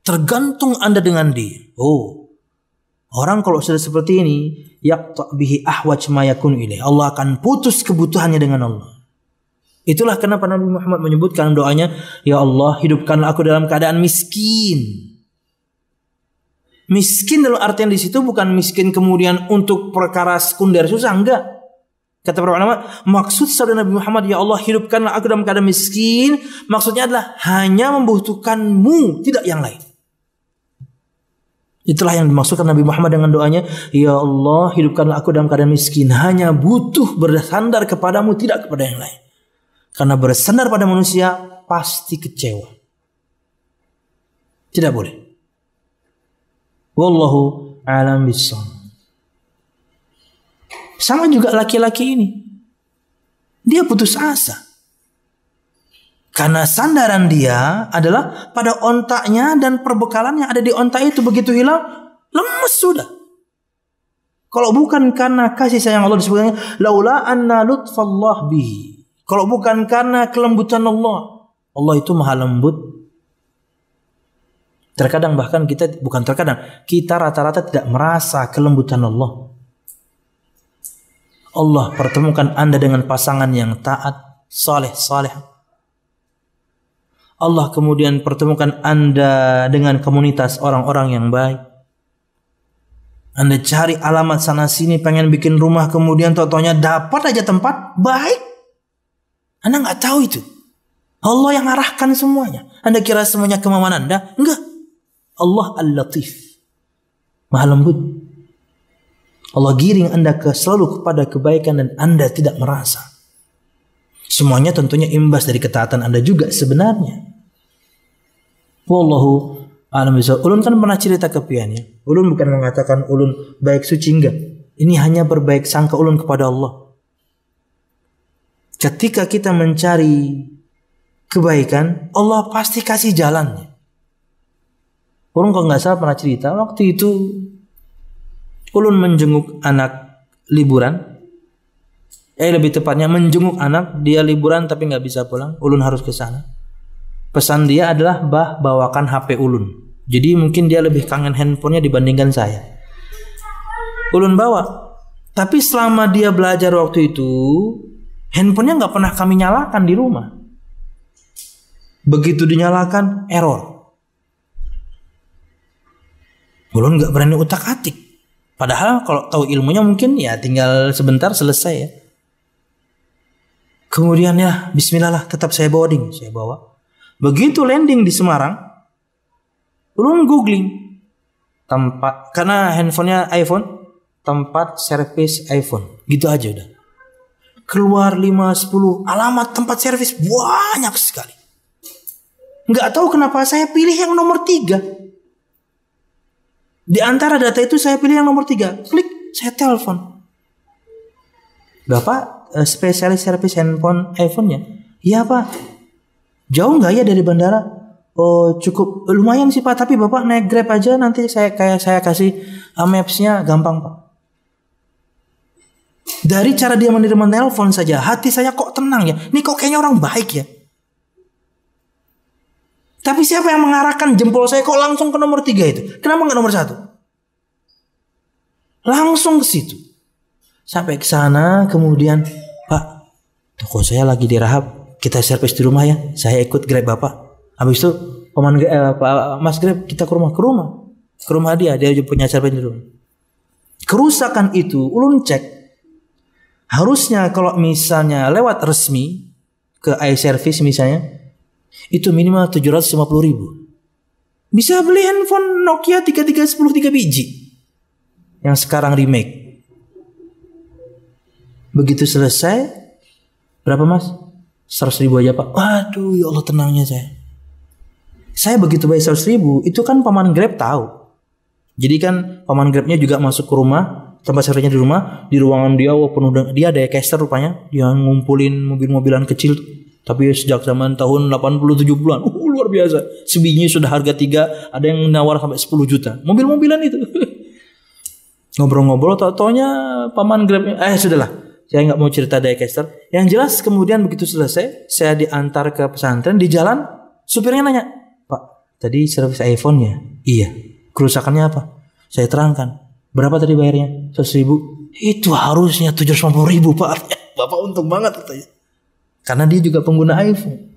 Tergantung Anda dengan dia. Oh, orang kalau sudah seperti ini, yaqta bihi ahwaj ma yakun ilaih. Allah akan putus kebutuhannya dengan Allah. Itulah kenapa Nabi Muhammad menyebutkan doanya, ya Allah, hidupkanlah aku dalam keadaan miskin. Miskin dalam artian di situ bukan miskin kemudian untuk perkara sekunder susah, enggak. Kata para ulama, maksud sabda Nabi Muhammad, ya Allah, hidupkanlah aku dalam keadaan miskin, maksudnya adalah hanya membutuhkanmu, tidak yang lain. Itulah yang dimaksudkan Nabi Muhammad dengan doanya, ya Allah, hidupkanlah aku dalam keadaan miskin, hanya butuh bersandar kepadamu, tidak kepada yang lain. Karena bersandar pada manusia pasti kecewa. Tidak boleh. Wallahu a'lam bishawab. Sama juga laki-laki ini. Dia putus asa. Karena sandaran dia adalah pada ontaknya dan perbekalan yang ada di ontak itu. Begitu hilang, lemes sudah. Kalau bukan karena kasih sayang Allah disebutnya, laula anna lutfallah bihi. Kalau bukan karena kelembutan Allah. Allah itu maha lembut. Terkadang bahkan kita rata-rata tidak merasa kelembutan Allah. Allah pertemukan Anda dengan pasangan yang taat, saleh. Allah kemudian pertemukan Anda dengan komunitas orang-orang yang baik. Anda cari alamat sana sini, pengen bikin rumah, kemudian totonya dapat aja tempat baik. Anda nggak tahu itu. Allah yang arahkan semuanya. Anda kira semuanya kemauan Anda? Enggak. Allah Al-Latif, Maha lembut. Allah giring Anda selalu kepada kebaikan dan Anda tidak merasa. Semuanya tentunya imbas dari ketaatan Anda juga sebenarnya. Wallahu a'lam bishawab. Ulun kan pernah cerita ke piannya. Ulun bukan mengatakan ulun baik suci, enggak. Ini hanya berbaik sangka ulun kepada Allah. Ketika kita mencari kebaikan, Allah pasti kasih jalannya. Ulun kalau nggak salah pernah cerita, waktu itu ulun menjenguk anak liburan. Lebih tepatnya menjenguk anak, dia liburan tapi nggak bisa pulang. Ulun harus ke sana. Pesan dia adalah, bawakan HP ulun. Jadi mungkin dia lebih kangen handphonenya dibandingkan saya. Ulun bawa. Tapi selama dia belajar waktu itu, handphonenya nggak pernah kami nyalakan di rumah. Begitu dinyalakan, error. Ulun nggak berani utak-atik. Padahal kalau tahu ilmunya mungkin ya tinggal sebentar selesai ya. Kemudian ya bismillah lah, tetap saya bawa ding. Saya bawa. Begitu landing di Semarang, ulun googling tempat, karena handphonenya iPhone, tempat servis iPhone. Gitu aja udah. Keluar 5-10 alamat tempat servis banyak sekali. Nggak tahu kenapa saya pilih yang nomor 3. Di antara data itu saya pilih yang nomor 3. Klik, saya telepon. Bapak spesialis servis handphone iPhone-nya? Iya Pak. Jauh nggak ya dari bandara? Oh cukup, lumayan sih Pak. Tapi Bapak naik Grab aja, nanti saya kasih maps-nya, gampang Pak. Dari cara dia menerima telepon saja, hati saya kok tenang ya. Ini kok kayaknya orang baik ya. Tapi siapa yang mengarahkan jempol saya kok langsung ke nomor 3 itu? Kenapa nggak nomor 1? Langsung ke situ. Sampai ke sana, kemudian, Pak, toko saya lagi dirahab, kita servis di rumah ya. Saya ikut Grab Bapak. Habis itu, Mas Grab, kita ke rumah. Ke rumah dia punya servis di rumah. Kerusakan itu, ulun cek. Harusnya kalau misalnya lewat resmi, ke iService misalnya, itu minimal 750.000. Bisa beli handphone Nokia 3310 3 biji yang sekarang remake. Begitu selesai, berapa Mas? 100.000 aja Pak. Waduh, ya Allah tenangnya saya. Saya begitu bayar 100.000, itu kan paman Grab tahu. Jadi kan paman Grabnya juga masuk ke rumah, tempat servisnya di rumah, di ruangan dia penuh dengan, dia ada caster rupanya, dia ngumpulin mobil-mobilan kecil. Tapi sejak zaman tahun 80-70-an, luar biasa. Sebiji sudah harga 3, ada yang nawar sampai 10 juta. Mobil-mobilan itu. Ngobrol-ngobrol, tau-taunya paman Grabnya, sudahlah. Saya nggak mau cerita diecaster. Yang jelas kemudian begitu selesai, saya diantar ke pesantren. Di jalan, supirnya nanya, Pak, tadi servis iPhone-nya? Iya. Kerusakannya apa? Saya terangkan. Berapa tadi bayarnya? 100.000. Itu harusnya 750.000 Pak. Bapak untung banget katanya. Karena dia juga pengguna iPhone.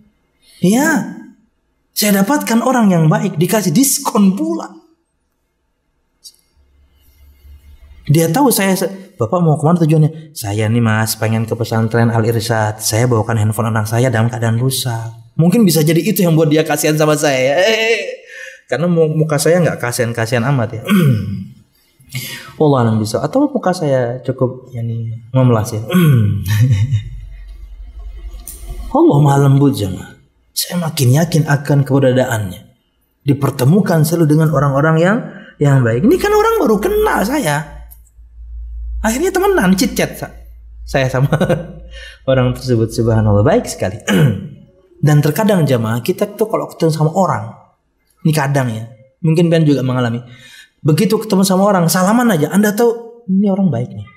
Iya. Saya dapatkan orang yang baik, dikasih diskon pula. Dia tahu saya, Bapak mau kemana tujuannya? Saya nih Mas, pengen ke pesantren Al-Irsyad. Saya bawakan handphone anak saya dalam keadaan rusak. Mungkin bisa jadi itu yang buat dia kasihan sama saya. Karena muka saya nggak kasihan amat ya. Wallah alam bisa. Atau muka saya cukup memelas ya. Allah Maha lembut jemaah. Saya makin yakin akan keberadaannya. Dipertemukan selalu dengan orang-orang yang baik. Ini kan orang baru kenal saya. Akhirnya temenan, chit-chat saya sama orang tersebut. Subhanallah, baik sekali. Dan terkadang jamaah, kita tuh kalau ketemu sama orang, ini kadang ya, mungkin kalian juga mengalami, begitu ketemu sama orang, salaman aja, Anda tahu ini orang baik nih.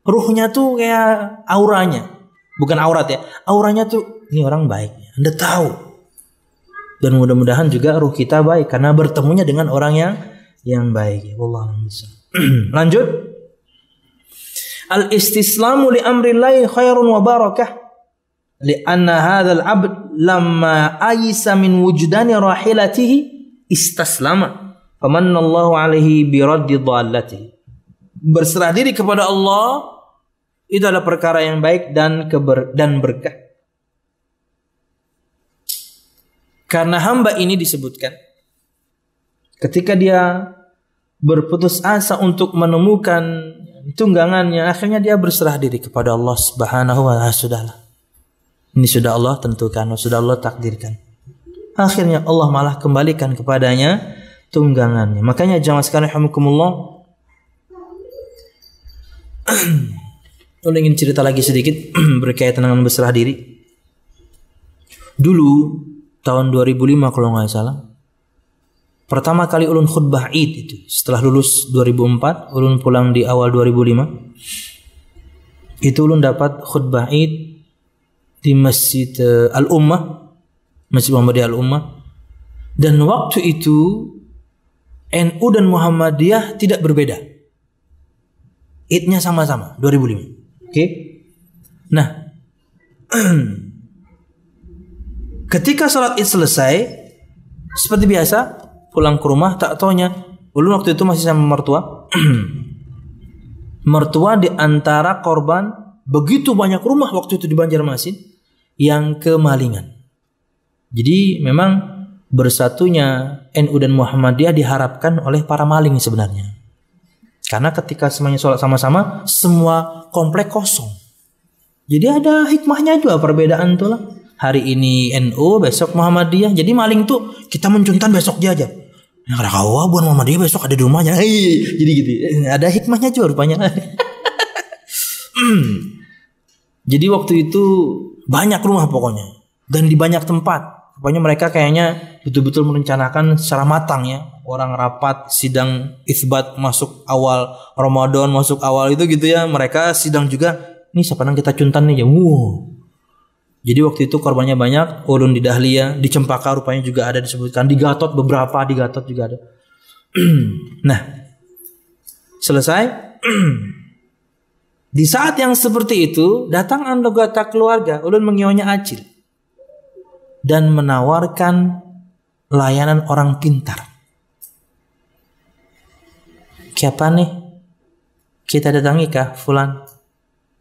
Ruhnya tuh kayak auranya, bukan aurat ya, auranya tuh ini orang baik. Anda tahu. Dan mudah-mudahan juga ruh kita baik karena bertemunya dengan orang yang baik. Wallahu a'lam. Lanjut. Al-istislamu li amrillahi khairun wa barakah li'anna hadzal 'abd lamma ayisa min wujdani rahilatihi istaslama famanallahu alaihi bi raddi dhallatihi. Berserah diri kepada Allah itu adalah perkara yang baik dan berkah. Karena hamba ini disebutkan ketika dia berputus asa untuk menemukan tunggangannya, akhirnya dia berserah diri kepada Allah Subhanahu wa taala. Sudahlah, ini sudah Allah tentukan, sudah Allah takdirkan. Akhirnya Allah malah kembalikan kepadanya tunggangannya. Makanya jamaah sekalian rahimakumullah, ulun ingin cerita lagi sedikit berkaitan dengan berserah diri. Dulu tahun 2005 kalau nggak salah, pertama kali ulun khutbah Id itu setelah lulus 2004, ulun pulang di awal 2005. Itu ulun dapat khutbah Id di Masjid Al-Ummah, Masjid Muhammadiyah Al-Ummah. Dan waktu itu NU dan Muhammadiyah tidak berbeda. Idnya sama-sama 2005. Oke. Nah, ketika sholat Id selesai, seperti biasa pulang ke rumah, tak taunya ulun waktu itu masih sama mertua. Mertua di antara korban begitu banyak rumah waktu itu di Banjarmasin yang kemalingan. Jadi memang bersatunya NU dan Muhammadiyah diharapkan oleh para maling sebenarnya. Karena ketika semuanya sholat sama-sama, semua komplek kosong. Jadi ada hikmahnya juga perbedaan tuh lah. Hari ini NU, besok Muhammadiyah. Jadi maling tuh kita mencuntan besok dia aja. Yang ada kawa buat Muhammadiyah besok ada di rumahnya. Jadi gitu. Ada hikmahnya juga rupanya. Jadi waktu itu banyak rumah pokoknya. Dan di banyak tempat. Pokoknya mereka kayaknya betul-betul merencanakan secara matang ya. Orang rapat, sidang itsbat masuk awal Ramadan, masuk awal itu gitu ya. Mereka sidang juga. Ini siapa yang kita cuntan nih ya. Jadi waktu itu korbannya banyak. Ulun di Dahlia, di Cempaka rupanya juga ada disebutkan. Di Gatot beberapa, di Gatot juga ada. Nah, selesai. Di saat yang seperti itu, datang anggota keluarga. Ulun mengionya Acil. Dan menawarkan layanan orang pintar. Siapa nih? Kita datangi kah Fulan?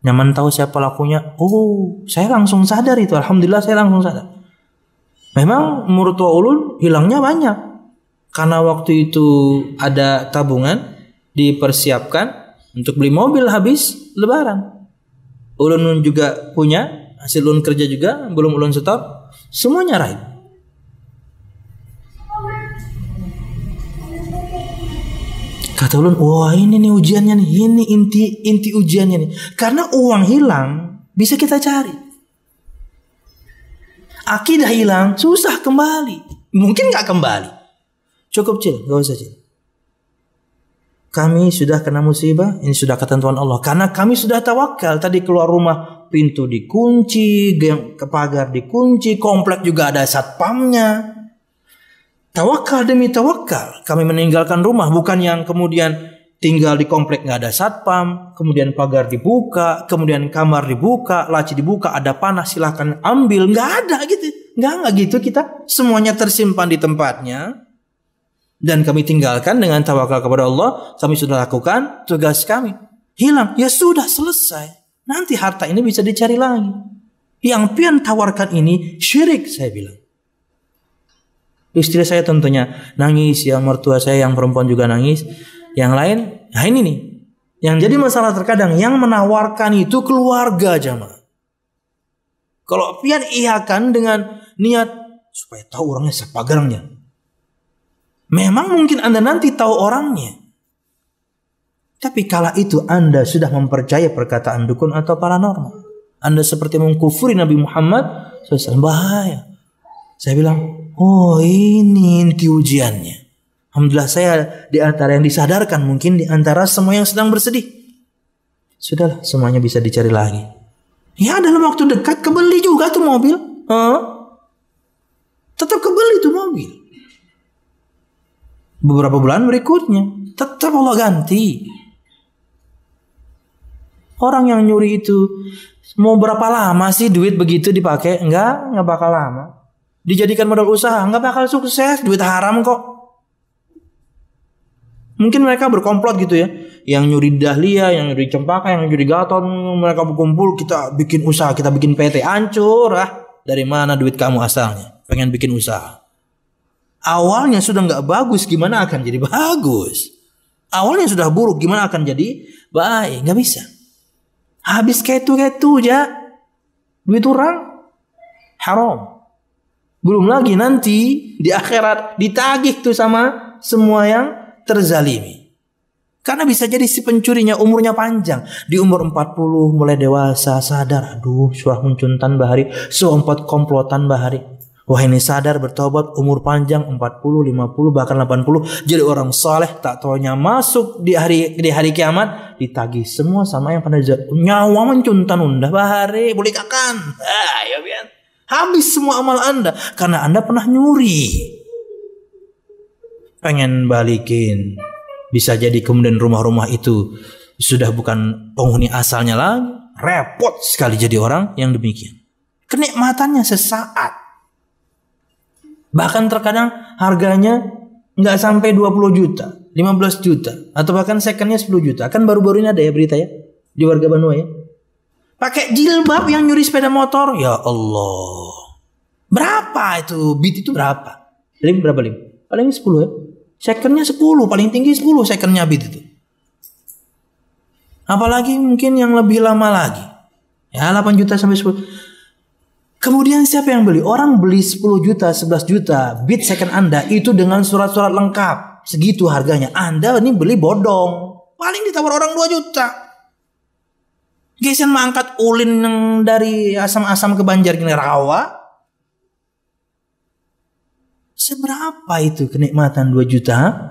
Nyaman tahu siapa pelakunya? Oh, saya langsung sadar itu. Alhamdulillah saya langsung sadar. Memang mertua ulun hilangnya banyak. Karena waktu itu ada tabungan dipersiapkan untuk beli mobil habis lebaran. Ulun juga punya, hasil ulun kerja juga, belum ulun stop. Semuanya raib. Kata ulun, wah ini nih ujiannya nih, ini inti ujiannya nih. Karena uang hilang bisa kita cari. Akidah hilang susah kembali. Mungkin nggak kembali. Cukup Cil, nggak usah Cil. Kami sudah kena musibah, ini sudah ketentuan Allah. Karena kami sudah tawakal. Tadi keluar rumah, pintu dikunci, pagar dikunci, komplek juga ada satpamnya. Tawakal demi tawakal. Kami meninggalkan rumah, bukan yang kemudian tinggal di komplek nggak ada satpam, kemudian pagar dibuka, kemudian kamar dibuka, laci dibuka, ada panah silahkan ambil. Nggak ada gitu. Nggak gitu kita. Semuanya tersimpan di tempatnya. Dan kami tinggalkan dengan tawakal kepada Allah. Kami sudah lakukan tugas kami. Hilang. Ya sudah selesai. Nanti harta ini bisa dicari lagi. Yang pian tawarkan ini syirik saya bilang. Istri saya tentunya nangis. Yang mertua saya yang perempuan juga nangis. Yang lain. Nah ini nih. Yang jadi masalah terkadang. Yang menawarkan itu keluarga jamaah. Kalau pian iyakan dengan niat. Supaya tahu orangnya siapa garangnya. Memang mungkin Anda nanti tahu orangnya. Tapi kala itu Anda sudah mempercaya perkataan dukun atau paranormal. Anda seperti mengkufuri Nabi Muhammad SAW. Bahaya. Saya bilang, oh ini inti ujiannya. Alhamdulillah saya di antara yang disadarkan. Mungkin di antara semua yang sedang bersedih. Sudahlah semuanya bisa dicari lagi. Ya dalam waktu dekat kebeli juga tuh mobil. Tetap kebeli tuh mobil. Beberapa bulan berikutnya tetap Allah ganti. Orang yang nyuri itu mau berapa lama sih duit begitu dipakai? Enggak bakal lama. Dijadikan modal usaha enggak bakal sukses, duit haram kok. Mungkin mereka berkomplot gitu ya. Yang nyuri Dahlia, yang nyuri Cempaka, yang nyuri Gatot, mereka berkumpul, kita bikin usaha, kita bikin PT, hancur ah. Dari mana duit kamu asalnya? Pengen bikin usaha. Awalnya sudah nggak bagus, gimana akan jadi bagus? Awalnya sudah buruk, gimana akan jadi baik? Nggak bisa. Habis kayak itu aja, duit orang haram. Belum lagi nanti di akhirat ditagih tuh sama semua yang terzalimi. Karena bisa jadi si pencurinya umurnya panjang. Di umur 40 mulai dewasa sadar, aduh surah muncuntan bahari, seompat komplotan bahari. Wah ini sadar bertobat umur panjang 40, 50 bahkan 80 jadi orang soleh, tak taunya masuk di hari kiamat ditagih semua sama yang pada nyawa mencuntan undah bahari boleh kakan. Ya biar habis semua amal Anda karena Anda pernah nyuri. Pengen balikin, bisa jadi kemudian rumah-rumah itu sudah bukan penghuni asalnya lagi. Repot sekali jadi orang yang demikian. Kenikmatannya sesaat. Bahkan terkadang harganya nggak sampai 20 juta, 15 juta, atau bahkan secondnya 10 juta. Kan baru-baru ini ada ya berita ya di warga Banua ya. Pakai jilbab yang nyuri sepeda motor, ya Allah. Berapa itu? Beat itu berapa? Berapa lim? Paling 10 ya. Secondnya 10, paling tinggi 10 secondnya beat itu. Apalagi mungkin yang lebih lama lagi. Ya 8 juta sampai 10. Kemudian siapa yang beli? Orang beli 10 juta, 11 juta Beat second Anda itu dengan surat-surat lengkap. Segitu harganya. Anda ini beli bodong. Paling ditawar orang 2 juta. Gesen mengangkat ulin yang dari asam-asam ke Banjar gini rawa. Seberapa itu kenikmatan 2 juta?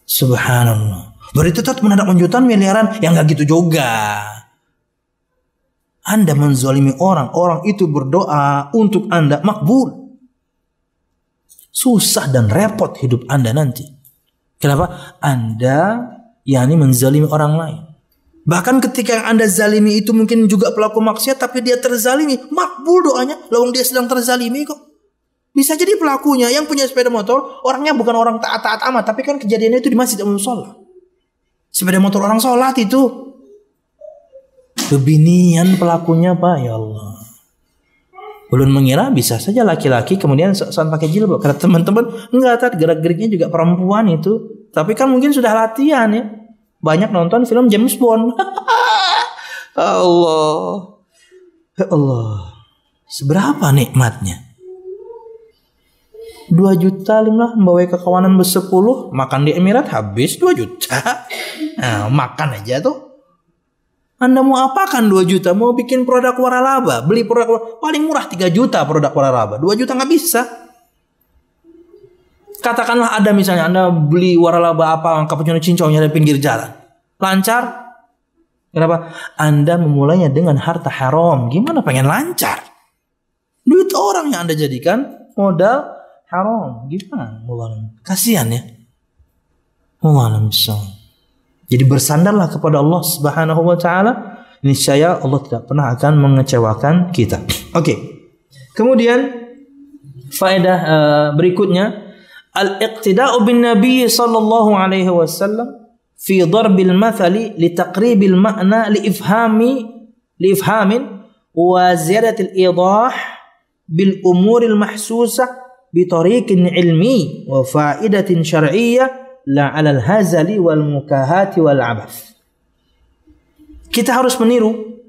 Subhanallah. Berarti tetap mendadak menjutaan miliaran. Yang gak gitu juga. Anda menzalimi orang, orang itu berdoa untuk Anda makbul. Susah dan repot hidup Anda nanti. Kenapa? Anda menzalimi orang lain. Bahkan ketika yang Anda zalimi itu mungkin juga pelaku maksiat, tapi dia terzalimi, makbul doanya. Lawang dia sedang terzalimi kok. Bisa jadi pelakunya yang punya sepeda motor, orangnya bukan orang taat-taat amat, tapi kan kejadiannya itu di masjid musola. Sepeda motor orang sholat itu. Kebinian pelakunya Pak, ya Allah. Belum mengira bisa saja laki-laki kemudian soal pakai jilbab. Karena teman-teman enggak, gerak-geriknya juga perempuan itu. Tapi kan mungkin sudah latihan ya. Banyak nonton film James Bond. Allah. Allah. Seberapa nikmatnya? 2 juta limlah membawa ke kawanan ber-10, makan di Emirat habis 2 juta. Nah, makan aja tuh. Anda mau apakan 2 juta? Mau bikin produk waralaba, beli produk paling murah 3 juta produk waralaba. 2 juta nggak bisa. Katakanlah ada misalnya Anda beli waralaba apa, cappuccino cincaunya di pinggir jalan. Lancar? Kenapa? Anda memulainya dengan harta haram. Gimana pengen lancar? Duit orang yang Anda jadikan modal haram. Gimana? Kasihan ya. Wallahu a'lam. Jadi bersandarlah kepada Allah Subhanahu wa taala, niscaya Allah tidak pernah akan mengecewakan kita. Oke. Kemudian faedah berikutnya, al-iqtida'u bin Nabi sallallahu alaihi wasallam fi darbil mathali li taqribil ma'na li ifhamin wa ziyadatil idah bil umuril mahsusah bi tariqin ilmi wa faidatin syar'iyyah la alal hazali wal mukahati wal abath. Kita harus meniru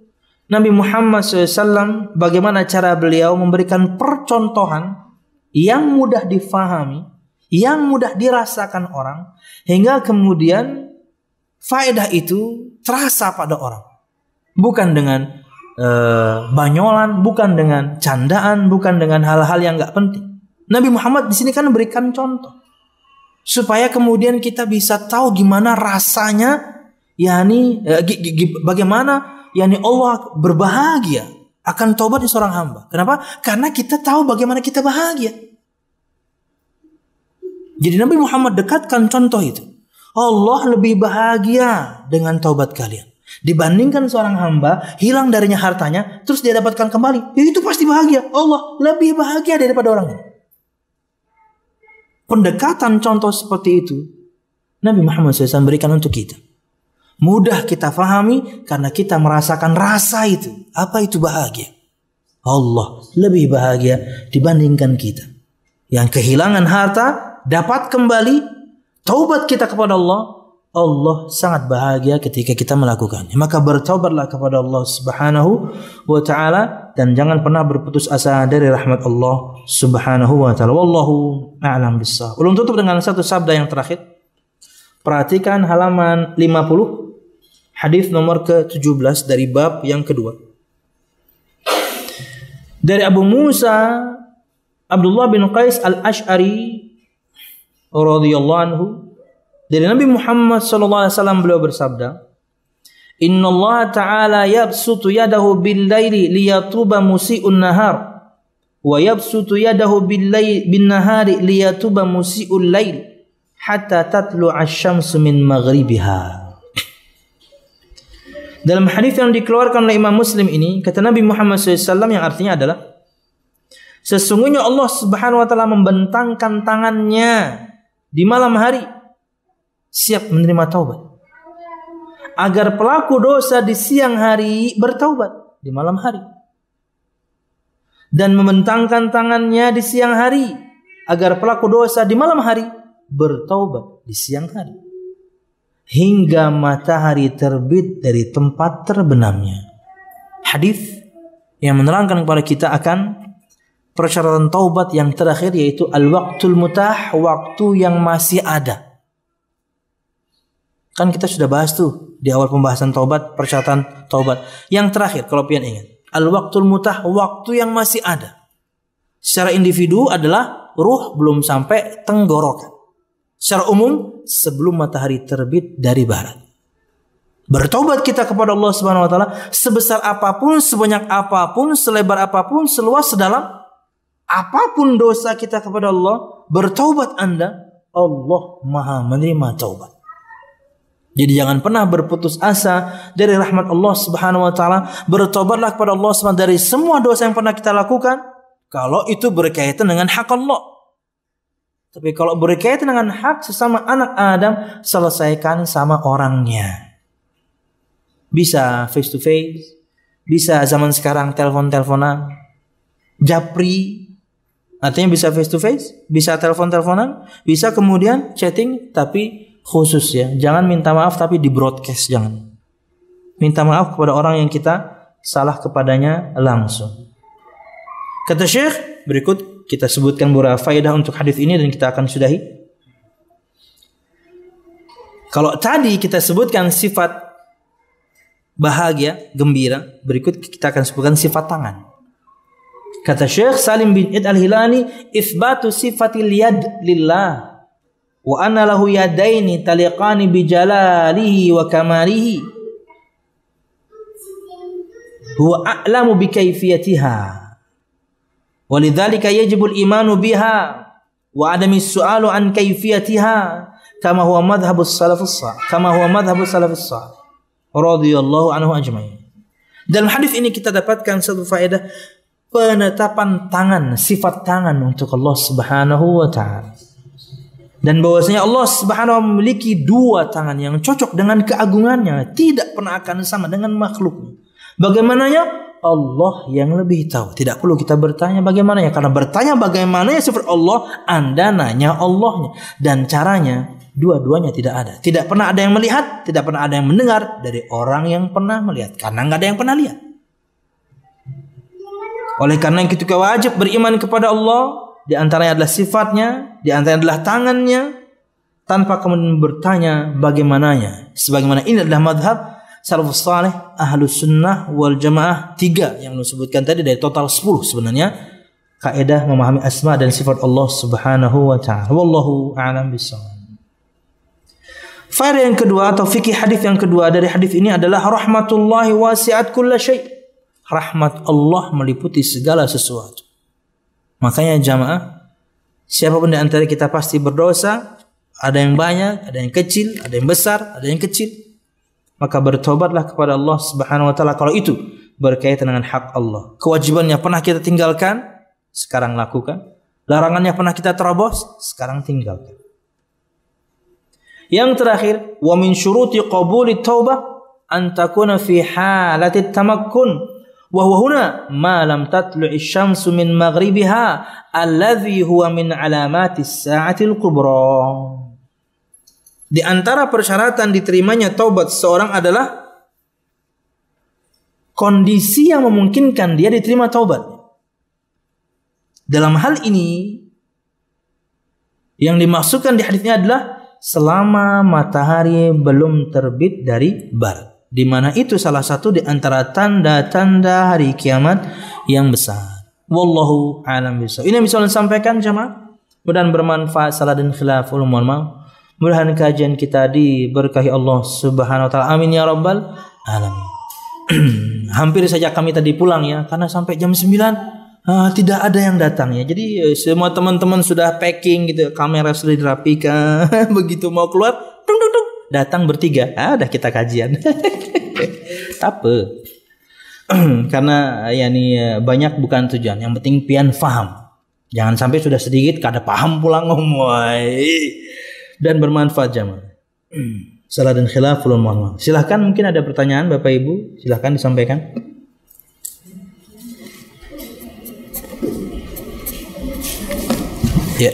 Nabi Muhammad SAW bagaimana cara beliau memberikan percontohan yang mudah difahami, yang mudah dirasakan orang, hingga kemudian faedah itu terasa pada orang. Bukan dengan banyolan, bukan dengan candaan, bukan dengan hal-hal yang gak penting. Nabi Muhammad di sini kan memberikan contoh. Supaya kemudian kita bisa tahu gimana rasanya, bagaimana Allah berbahagia akan taubatnya seorang hamba. Kenapa? Karena kita tahu bagaimana kita bahagia. Jadi Nabi Muhammad dekatkan contoh itu. Allah lebih bahagia dengan taubat kalian dibandingkan seorang hamba hilang darinya hartanya terus dia dapatkan kembali. Ya itu pasti bahagia. Allah lebih bahagia daripada orang ini. Pendekatan contoh seperti itu Nabi Muhammad SAW berikan untuk kita. Mudah kita fahami karena kita merasakan rasa itu. Apa itu bahagia? Allah lebih bahagia dibandingkan kita. yang kehilangan harta dapat kembali, taubat kita kepada Allah, Allah sangat bahagia ketika kita melakukannya. Maka bertaubatlah kepada Allah Subhanahu wa taala dan jangan pernah berputus asa dari rahmat Allah Subhanahu wa taala. Wallahu a'lam bissawab. Ulun tutup dengan satu sabda yang terakhir. Perhatikan halaman 50, hadis nomor ke-17 dari bab yang kedua. Dari Abu Musa Abdullah bin Qais al-Ash'ari radhiyallahu anhu, dari Nabi Muhammad sallallahu alaihi wasallam, beliau bersabda, "Inna Allah Ta'ala yabsutu yadahu bil-laili liyatuba musii'un nahar wa yabsutu yadahu bin nahari liyatuba musii'ul lail hatta tatlu'a asy-syamsu min maghribiha." Dalam hadis yang dikeluarkan oleh Imam Muslim ini, kata Nabi Muhammad SAW, yang artinya adalah sesungguhnya Allah Subhanahu wa taala membentangkan tangannya di malam hari siap menerima taubat, agar pelaku dosa di siang hari bertaubat di malam hari, dan membentangkan tangannya di siang hari agar pelaku dosa di malam hari bertaubat di siang hari, hingga matahari terbit dari tempat terbenamnya. Hadis yang menerangkan kepada kita akan persyaratan taubat yang terakhir, yaitu al-waqtul mutah, waktu yang masih ada. Kan kita sudah bahas tuh di awal pembahasan taubat, persyaratan taubat. Yang terakhir kalau pian ingat, al-waqtul mutah, waktu yang masih ada. Secara individu adalah ruh belum sampai tenggorokan. Secara umum sebelum matahari terbit dari barat. Bertaubat kita kepada Allah Subhanahu wa taala sebesar apapun, sebanyak apapun, selebar apapun, seluas sedalam apapun dosa kita kepada Allah, bertaubat Anda, Allah Maha menerima taubat. Jadi jangan pernah berputus asa dari rahmat Allah Subhanahu wa taala. Bertobatlah kepada Allah Subhanahu dari semua dosa yang pernah kita lakukan kalau itu berkaitan dengan hak Allah. Tapi kalau berkaitan dengan hak sesama anak Adam, selesaikan sama orangnya. Bisa face to face, bisa zaman sekarang telepon-teleponan, japri, artinya bisa face to face, bisa telepon-teleponan, bisa kemudian chatting, tapi khusus ya, jangan minta maaf tapi di broadcast, jangan. Minta maaf kepada orang yang kita salah kepadanya langsung. Kata Syekh, berikut kita sebutkan beberapa faedah untuk hadis ini dan kita akan sudahi. Kalau tadi kita sebutkan sifat bahagia, gembira, berikut kita akan sebutkan sifat tangan. Kata Syekh Salim bin Id al-Hilani, "Itsbatu sifatil yad lillah wa anna lahu yadaini taliqani bi jalalihi wa kamalihi huwa a'lamu bi kayfiyatiha walidzalika yajibu al-imanu biha wa adami as-su'alu an kayfiyatiha kama huwa madhhabus salafus salih radhiyallahu anhu ajma'in." Dalam hadis ini kita dapatkan satu faedah, penetapan tangan, sifat tangan untuk Allah Subhanahu wa taala. Dan bahwasanya Allah Subhanahu wa taala memiliki dua tangan yang cocok dengan keagungannya, tidak pernah akan sama dengan makhluknya. Bagaimananya? Allah yang lebih tahu. Tidak perlu kita bertanya bagaimananya, karena bertanya bagaimananya sifat Allah, Anda nanya Allahnya. Dan caranya dua-duanya tidak ada. Tidak pernah ada yang melihat, tidak pernah ada yang mendengar dari orang yang pernah melihat, karena nggak ada yang pernah lihat. Oleh karena itu kita wajib beriman kepada Allah. Di antaranya adalah sifatnya, di antaranya adalah tangannya, tanpa kemudian bertanya bagaimananya. Sebagaimana ini adalah madhab salafus salih, ahlus sunnah wal jamaah, 3 yang disebutkan tadi dari total 10 sebenarnya. Kaidah memahami asma dan sifat Allah Subhanahu wa taala. Wallahu a'lam bishawab. Faedah yang kedua atau fikih hadis yang kedua dari hadis ini adalah rahmatullahi wasi'at kulla syai'. Rahmat Allah meliputi segala sesuatu. Makanya jamaah, siapapun di antara kita pasti berdosa, ada yang banyak, ada yang kecil, ada yang besar, ada yang kecil. Maka bertobatlah kepada Allah Subhanahu wa taala kalau itu berkaitan dengan hak Allah. Kewajibannya pernah kita tinggalkan, sekarang lakukan. Larangannya pernah kita terobos, sekarang tinggalkan. Yang terakhir, wa min syuruti qabuli taubah an takuna fi halati tamakkun Wa huwa huna ma lam tatlu'i syamsu min maghribiha alladhi huwa min alamati sa'atil kubra. Di antara persyaratan diterimanya taubat seseorang adalah kondisi yang memungkinkan dia diterima taubat. Dalam hal ini yang dimaksudkan di hadisnya adalah selama matahari belum terbit dari barat. Di mana itu salah satu di antara tanda-tanda hari kiamat yang besar. Wallahu a'lam bishawab. Ini yang bisa saya sampaikan jemaah. Mudah-mudahan bermanfaat. Salah dan khilaf ulumul maaf. Mudah-mudahan kajian kita diberkahi Allah Subhanahu wa taala. Amin ya rabbal alamin. Hampir saja kami tadi pulang ya, karena sampai jam 9 tidak ada yang datang ya. Jadi semua teman-teman sudah packing gitu, kamera sudah dirapikan. Begitu mau keluar, tung, datang bertiga. Udah kita kajian. Apa? Karena banyak bukan tujuan. Yang penting pian faham. Jangan sampai sudah sedikit kada paham pulang ngomong. Dan bermanfaat jamaah. Salah dan khilaf ulul mahal. Silahkan, mungkin ada pertanyaan Bapak Ibu, silahkan disampaikan. Ya.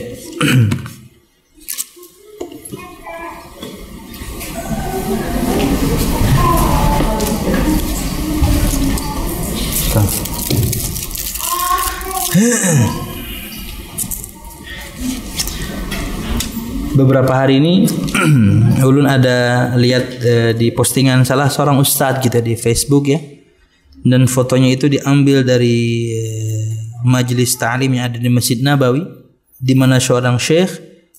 Beberapa hari ini ulun ada lihat di postingan salah seorang ustadz gitu di Facebook ya, dan fotonya itu diambil dari majelis ta'lim yang ada di Masjid Nabawi, di mana seorang syekh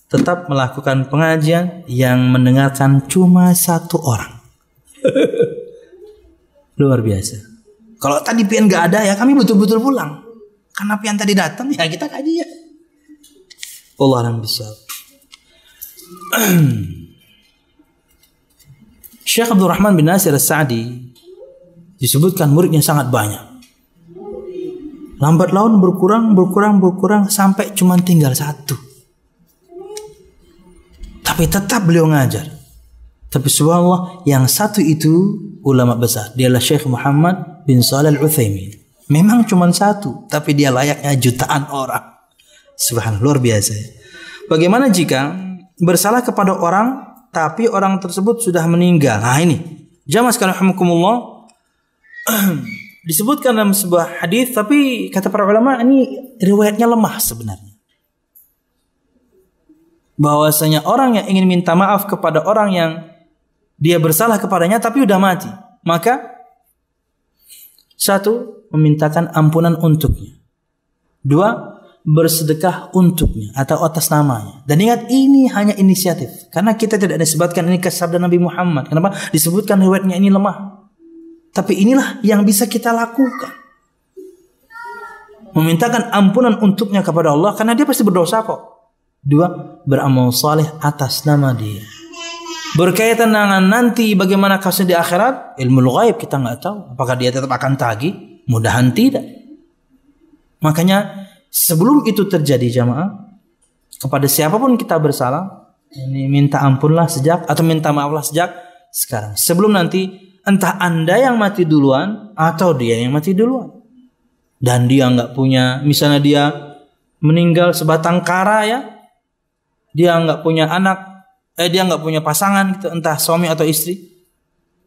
tetap melakukan pengajian yang mendengarkan cuma satu orang. Luar biasa. Kalau tadi pian nggak ada ya kami betul-betul pulang, karena pian tadi datang ya kita kaji ya. Allah alam bisawab. Syekh Abdul Rahman bin Nasir As-Sa'di disebutkan muridnya sangat banyak. Lambat laun berkurang sampai cuma tinggal satu. Tapi tetap beliau ngajar. Tapi subhanallah yang satu itu ulama besar. Dialah Syekh Muhammad bin Shalih Al-Utsaimin. Memang cuma satu, tapi dia layaknya jutaan orang. Subhanallah, luar biasa. Bagaimana jika bersalah kepada orang tapi orang tersebut sudah meninggal? Nah ini jamaah sekalian rahimakumullah, disebutkan dalam sebuah hadis, tapi kata para ulama ini riwayatnya lemah sebenarnya. Bahwasanya orang yang ingin minta maaf kepada orang yang dia bersalah kepadanya tapi udah mati, maka satu, memintakan ampunan untuknya. Dua, bersedekah untuknya atau atas namanya. Dan ingat, ini hanya inisiatif, karena kita tidak disebutkan ini sabda Nabi Muhammad. Kenapa? Disebutkan riwayatnya ini lemah. Tapi inilah yang bisa kita lakukan, memintakan ampunan untuknya kepada Allah, karena dia pasti berdosa kok. Dua, beramal saleh atas nama dia. Berkaitan dengan nanti bagaimana kasusnya di akhirat, ilmu ghaib kita nggak tahu. Apakah dia tetap akan tagih? Mudahan tidak. Makanya sebelum itu terjadi jamaah, kepada siapapun kita bersalah, ini minta ampunlah sejak, atau minta maaflah sejak sekarang. Sebelum nanti entah Anda yang mati duluan atau dia yang mati duluan. Dan dia nggak punya, misalnya dia meninggal sebatang kara ya, dia nggak punya anak, dia nggak punya pasangan gitu, entah suami atau istri.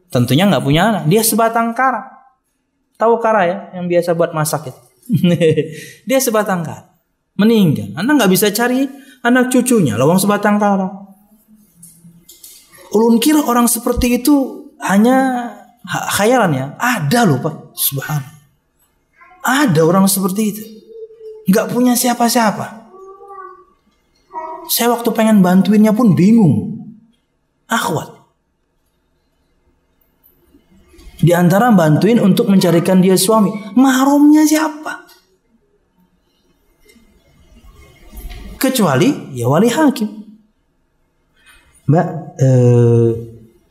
Tentunya nggak punya anak, dia sebatang kara. Tahu kara ya, yang biasa buat masak itu. Dia sebatang kara, meninggal. Anda nggak bisa cari anak cucunya, lawang sebatang kara. Ulun kira orang seperti itu hanya khayalan ya. Ada loh Pak, subhanallah. Ada orang seperti itu, nggak punya siapa-siapa. Saya waktu pengen bantuinnya pun bingung. Akhwat, di antara bantuin untuk mencarikan dia suami, mahramnya siapa? Kecuali ya wali hakim. Mbak,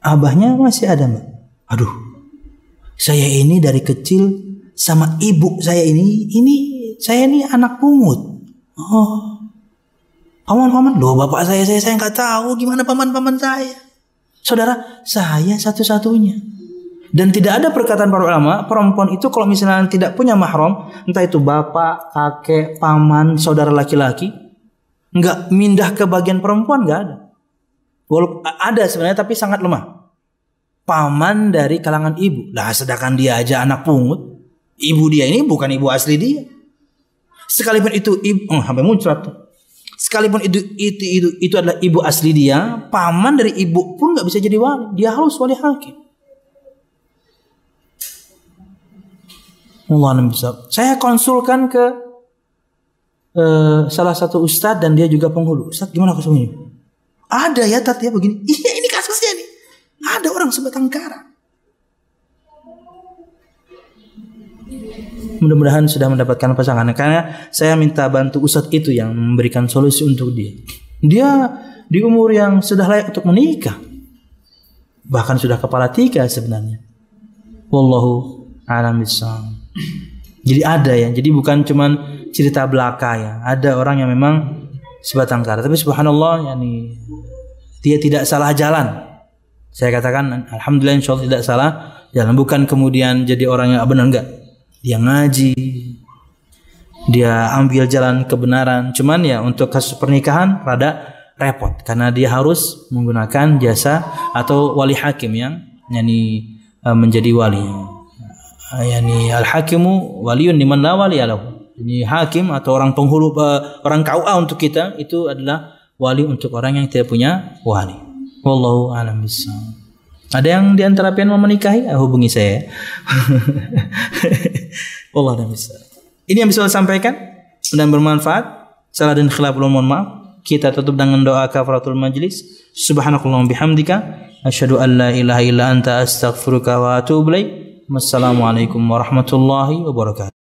abahnya masih ada Mbak? Aduh, saya ini dari kecil sama ibu saya ini saya ini anak pungut. Oh, paman-paman, loh bapak saya nggak tahu gimana paman-paman saya. Saudara, saya satu-satunya. Dan tidak ada perkataan para ulama, perempuan itu kalau misalnya tidak punya mahram, entah itu bapak, kakek, paman, saudara laki-laki, nggak mindah ke bagian perempuan, nggak ada. Walaupun ada sebenarnya tapi sangat lemah. Paman dari kalangan ibu. Lah sedangkan dia aja anak pungut. Ibu dia ini bukan ibu asli dia. Sekalipun itu ibu, sampai muncrat tuh. Sekalipun itu adalah ibu asli dia, paman dari ibu pun nggak bisa jadi wali. Dia harus wali hakim. Allah bisa. Saya konsulkan ke salah satu ustadz dan dia juga penghulu. Ustadz gimana kasusnya? Ada ya tat ya begini. Iya ini kasusnya nih. Ada orang sebatang kara. Mudah-mudahan sudah mendapatkan pasangan. Karena saya minta bantu ustadz itu yang memberikan solusi untuk dia. Dia di umur yang sudah layak untuk menikah. Bahkan sudah kepala 3 sebenarnya. Wallahu a'lam bishawab. Jadi ada ya. Jadi bukan cuman cerita belaka ya. Ada orang yang memang sebatang kara. Tapi subhanallah yani dia tidak salah jalan. Saya katakan alhamdulillah insyaallah tidak salah jalan. Bukan kemudian jadi orang yang benar, enggak. Dia ngaji. Dia ambil jalan kebenaran. Cuman ya untuk kasus pernikahan rada repot karena dia harus menggunakan jasa atau wali hakim yang yani menjadi wali. Yani al-hakimu waliyun liman la waliya lahu. Ini hakim atau orang penghulu, orang KUA untuk kita itu adalah wali untuk orang yang tidak punya wali. Wallahu a'lam bishawab. Ada yang di antara pian mau menikahi? Hubungi saya. Wallahu a'lam bishawab. Ini yang bisa saya sampaikan dan bermanfaat. Salah dan khilaf mohon maaf. Kita tutup dengan doa kafaratul majlis. Subhanakallahumma bihamdika asyhadu an la ilaha illa anta astaghfiruka wa atubu ilaik. Wassalamualaikum warahmatullahi wabarakatuh.